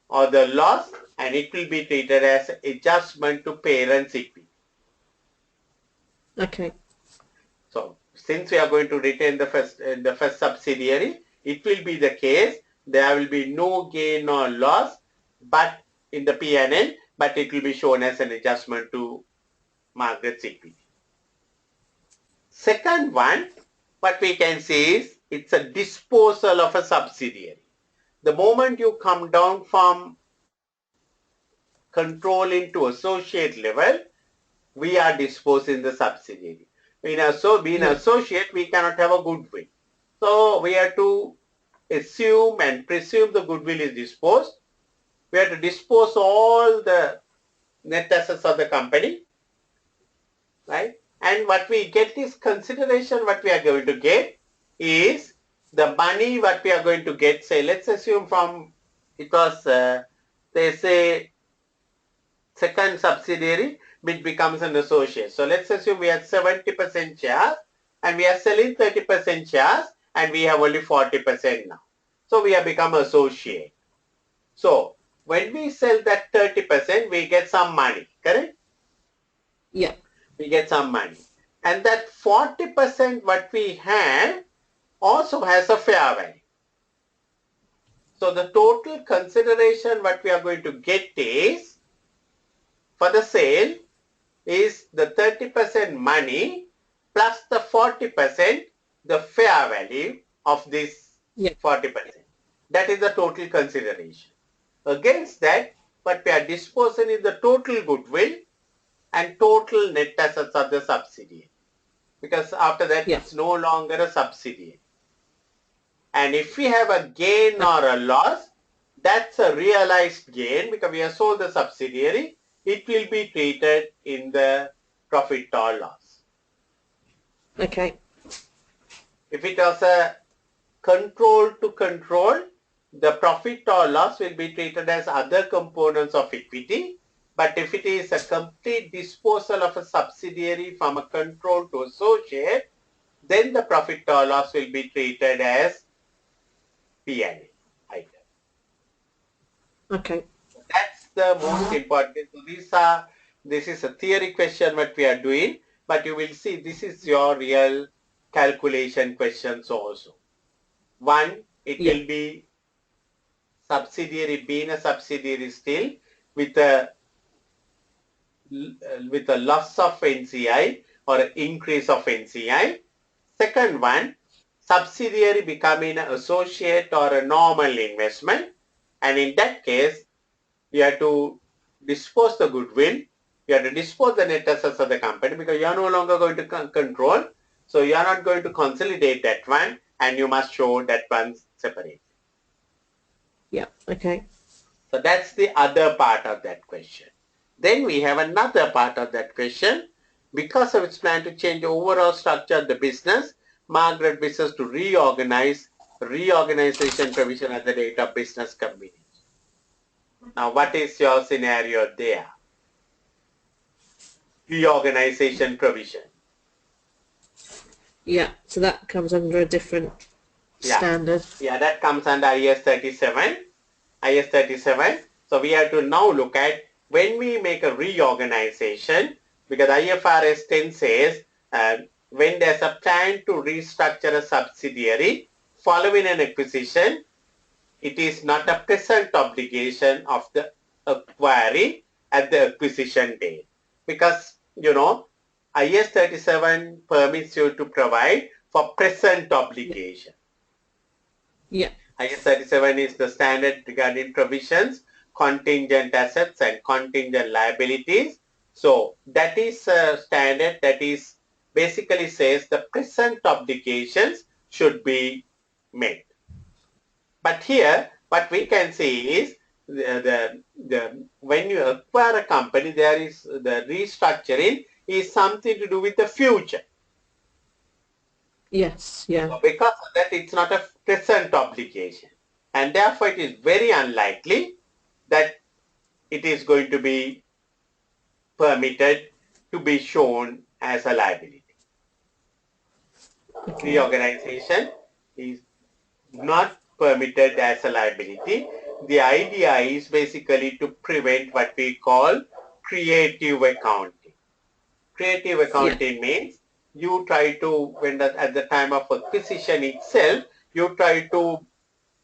or the loss, and it will be treated as adjustment to parent's equity. Okay. So since we are going to retain the first subsidiary, it will be the case there will be no gain or loss, but in the P&L, but it will be shown as an adjustment to Margaret's equity. Second one, what we can see is it's a disposal of a subsidiary. The moment you come down from control into associate level, we are disposing the subsidiary. Being associate, we cannot have a goodwill. So we have to assume and presume the goodwill is disposed. We have to dispose all the net assets of the company, right? And what we get is consideration. What we are going to get is the money what we are going to get. Say, let's assume from it was they say second subsidiary which becomes an associate. So let's assume we have 70% shares and we are selling 30% shares and we have only 40% now. So we have become associate. So when we sell that 30%, we get some money, correct? Yeah. We get some money. And that 40% what we have also has a fair value. So the total consideration what we are going to get is, for the sale, is the 30% money plus the 40%, the fair value of this 40%. That is the total consideration. Against that, what we are disposing is the total goodwill and total net assets of the subsidiary. Because after that, it's no longer a subsidiary. And if we have a gain or a loss, that's a realized gain because we have sold the subsidiary. It will be treated in the profit or loss. Okay. If it was a control to control, the profit or loss will be treated as other components of equity. But if it is a complete disposal of a subsidiary from a control to associate, then the profit or loss will be treated as P&L item. Okay. That's the most important. So this is a theory question what we are doing, but you will see this is your real calculation questions also. One, it will be subsidiary, being a subsidiary still with a loss of NCI or an increase of NCI. Second one, subsidiary becoming an associate or a normal investment, and in that case you have to dispose the goodwill, you have to dispose the net assets of the company because you are no longer going to control, so you are not going to consolidate that one and you must show that one separately. Yeah, okay. So that's the other part of that question. Then we have another part of that question. Because of its plan to change the overall structure of the business, Margaret wishes to reorganize reorganization provision at the date of business combination. Now, what is your scenario there? Reorganization provision. Yeah, so that comes under a different standard. Yeah, that comes under IS 37. IS 37. So we have to now look at when we make a reorganization, because IFRS 10 says when there's a plan to restructure a subsidiary following an acquisition, it is not a present obligation of the acquirer at the acquisition date. Because, you know, IS 37 permits you to provide for present obligation. Yeah. IS 37 is the standard regarding provisions, contingent assets and contingent liabilities. So that is a standard that is basically says the present obligations should be met. But here what we can see is when you acquire a company, there is the restructuring is something to do with the future. Yes, yeah. So because of that, it's not a present obligation. And therefore, it is very unlikely that it is going to be permitted to be shown as a liability. Okay. Reorganization is not permitted as a liability. The idea is basically to prevent what we call creative accounting. Creative Yeah. accounting means you try to, at the time of acquisition itself, you try to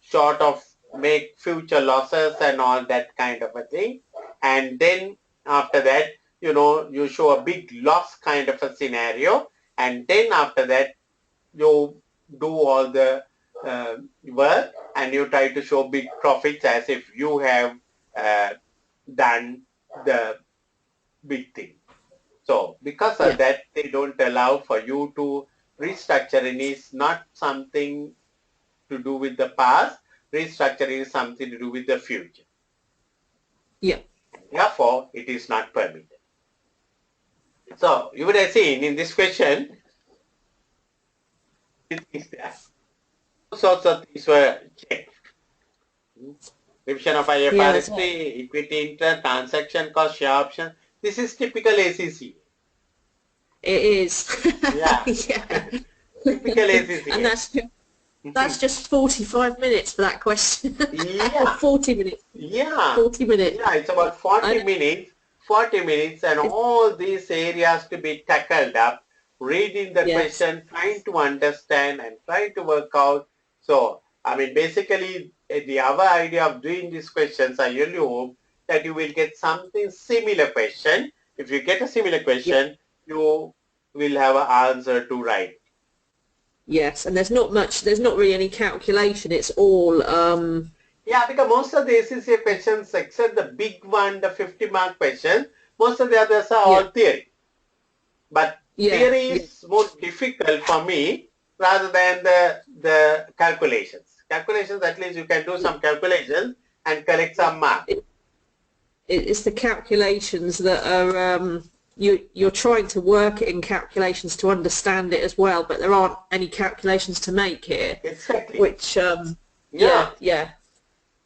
sort of make future losses and all that kind of a thing. And then after that, you show a big loss kind of a scenario. And then after that, you do all the work and you try to show big profits as if you have done the big thing. So because of Yeah. that, they don't allow for you to restructuring is not something to do with the past. Restructuring is something to do with the future. Yeah. Therefore, it is not permitted. So you would have seen in this question, all sorts of things were checked. Revision of Yeah. IFRS 3, equity interest, transaction cost, share option. This is typical ACC. It is. Yeah. Yeah. Typical ACC. And that's just 45 minutes for that question. Or Yeah. 40 minutes. Yeah. 40 minutes. Yeah, it's about 40 minutes. 40 minutes and all these areas to be tackled up, reading the Yes. question, trying to understand and trying to work out. So, I mean, basically, the other idea of doing these questions, I really hope that you will get something similar question. If you get a similar Yeah. question, you will have an answer to write. Yes. And there's not really any calculation. It's all, Yeah, because most of the ACCA questions, except the big one, the 50-mark question, most of the others are yeah. all theory. But Yeah. theory Yeah. is more difficult for me rather than the calculations. Calculations, at least you can do some calculations and collect some marks. It's the calculations that are, you're trying to work it in calculations to understand it as well, but there aren't any calculations to make here. Exactly. Which, Yeah. yeah.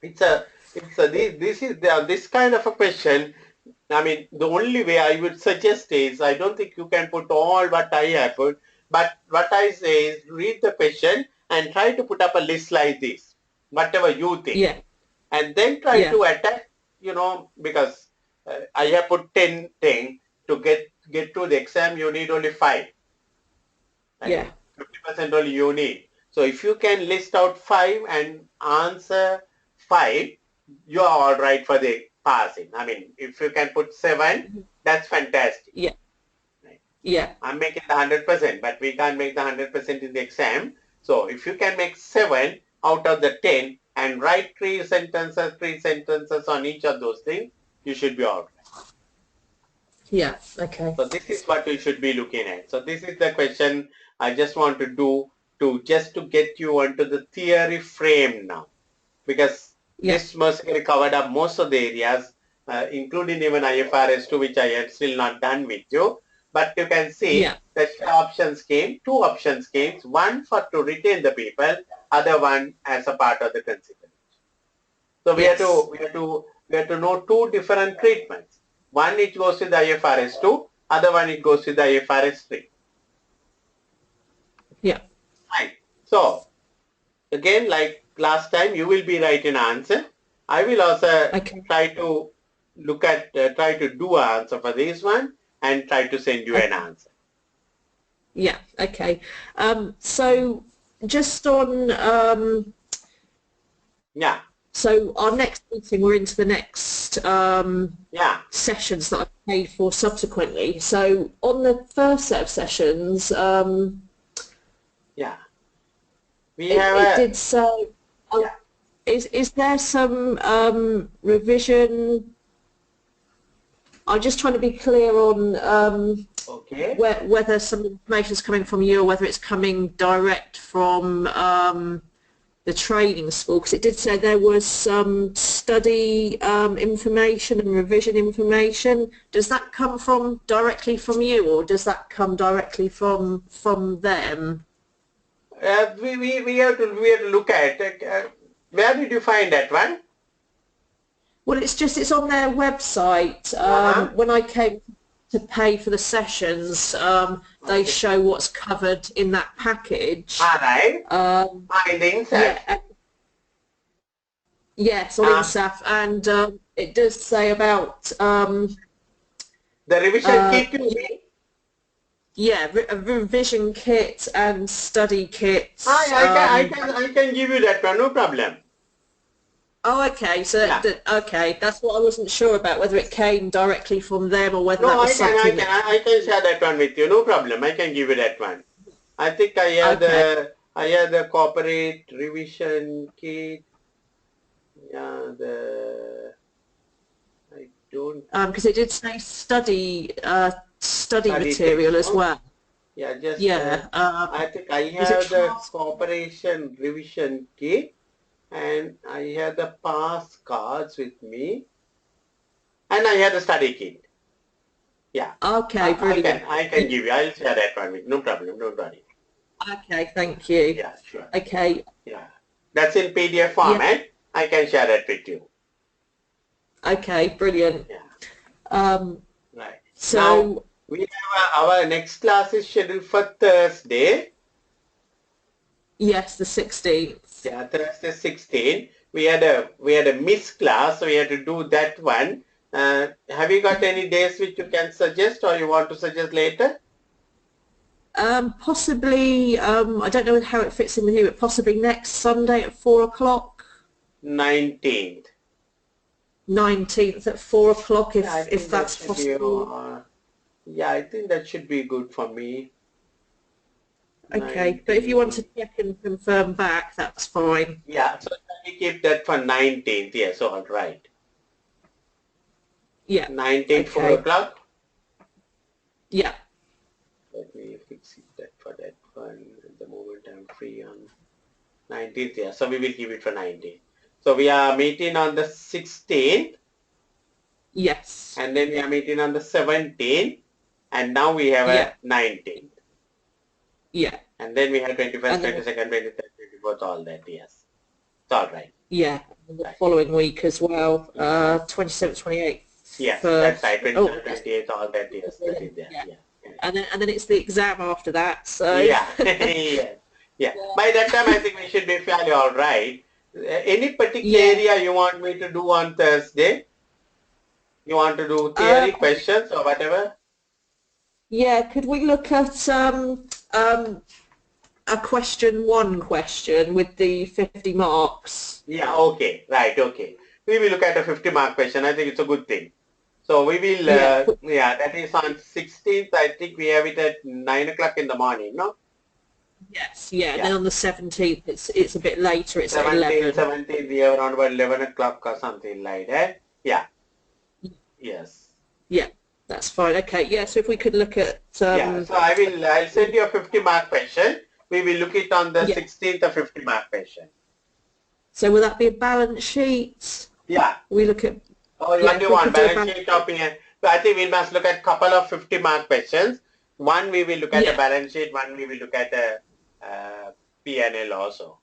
This kind of a question. I mean, the only way I would suggest is, I don't think you can put all what I have put, but what I say is read the question and try to put up a list like this, whatever you think. Yeah. And then try Yeah. to attack, because I have put 10 things to get to the exam, you need only 5. Yeah. 50% only you need. So if you can list out 5 and answer 5, you are all right for the passing. I mean, if you can put 7, that's fantastic. Yeah. Right. Yeah. I'm making the 100%, but we can't make the 100% in the exam. So if you can make 7 out of the 10 and write 3 sentences on each of those things, you should be all right. Yeah. Okay. So this is what we should be looking at. So this is the question I just want to do to get you onto the theory frame now, because this mostly covered up most of the areas, including even IFRS 2, which I have still not done with you. But you can see that options came, 2 options came, one for to retain the people, other one as a part of the consideration. So we have to know 2 different treatments. One it goes with the IFRS 2, other one it goes with the IFRS 3. Yeah. Right. So again, like last time, you will be writing an answer. I will also try to try to do an answer for this one and try to send you an answer. Yeah. Okay. So just on yeah. So our next meeting, we're into the next sessions that I've paid for subsequently. So on the first set of sessions, we have it did say, is there some revision? I'm just trying to be clear on whether some information is coming from you or whether it's coming direct from the training school, because it did say there was some study information and revision information. Does that come directly from you, or does that come directly from them? We have to look at where did you find that one? Well, it's on their website. When I came to pay for the sessions, they show what's covered in that package. All right. In the inside. Yeah. Yes, on INSAF, and it does say about the revision kit you mean? Yeah, a revision kit and study kit. I can give you that one, no problem. Oh, okay. So okay, that's what I wasn't sure about, whether it came directly from them or whether No, that was something. I can share that one with you, no problem. I can give you that one. I think I have the corporate revision kit. Yeah, I don't. Because it did say study material as well. Yeah, just I think I have the corporation revision kit, and I have the pass cards with me, and I have the study kit. Yeah. Okay, brilliant. I can give you. I'll share that one with you. No problem. Don't worry. Okay, thank you. Yeah, sure. Okay. Yeah, that's in PDF format. Yeah. I can share that with you. Okay, brilliant. Yeah. Right. So now, we have our next class is scheduled for Thursday. Yes, the 16th. Yeah, Thursday 16th. We had a missed class, so we had to do that one. Have you got any days which you can suggest, or you want to suggest later? Possibly. I don't know how it fits in with you, but possibly next Sunday at 4 o'clock. 19th. 19th at 4 o'clock, if that's possible. Yeah, I think that should be good for me. Okay, 19th. But if you want to check and confirm back, that's fine. Yeah, so we keep that for 19th. Yes, all right. Yeah. 19th, okay. 4 o'clock? Yeah. Let me fix that for that one. At the moment I'm free on 19th. Yeah, so we will keep it for 19th. So we are meeting on the 16th. Yes. And then we are meeting on the 17th. And now we have a 19th. Yeah. And then we have 21st, 22nd, 23rd, 24th, all that, yes. It's all right. Yeah. And the following week as well, 27th, 28th. Yes, that's right, 27th, 28th, all that, yes. That is there. Yeah. And then it's the exam after that, so... Yeah. Yeah. By that time, I think we should be fairly all right. Any particular area you want me to do on Thursday? You want to do theory questions or whatever? Yeah, could we look at a question with the 50 marks? Yeah, okay, right, okay. We will look at a 50-mark question. I think it's a good thing. So we will, that is on 16th. I think we have it at 9 o'clock in the morning, no? Yes, and then on the 17th, it's a bit later. It's 11. 17th, we have around about 11 o'clock or something like that. Yeah. Yes. Yeah, that's fine. Okay, yeah, so if we could look at... so I'll send you a 50-mark question. We will look it on the 16th, a 50-mark question. So will that be a balance sheet? Yeah. We look at... Oh, what do you want? Balance sheet opinion. So I think we must look at a couple of 50-mark questions. One we will look at a balance sheet, one we will look at a P&L also.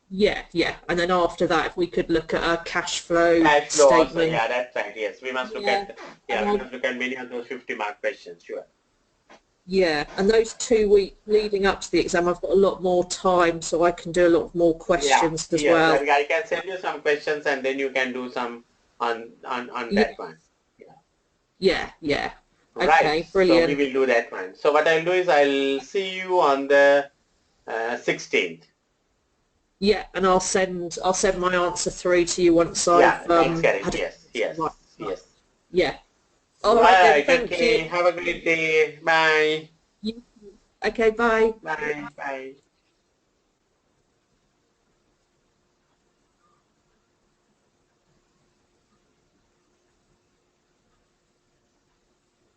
Yeah, and then after that, if we could look at a cash flow statement. Also, yeah, that's right. Yes, we must look at we must look at many of those 50-mark questions. Sure. Yeah, and those 2 weeks leading up to the exam, I've got a lot more time, so I can do a lot more questions as well. I can send you some questions, and then you can do some on that one. Yeah. Okay, right. Brilliant. So we will do that one. So what I'll do is I'll see you on the 16th. Yeah, and I'll send my answer through to you once I've had it. Yes. Yeah. All right. Thank you. Have a great day. Bye. Okay. Bye. Bye.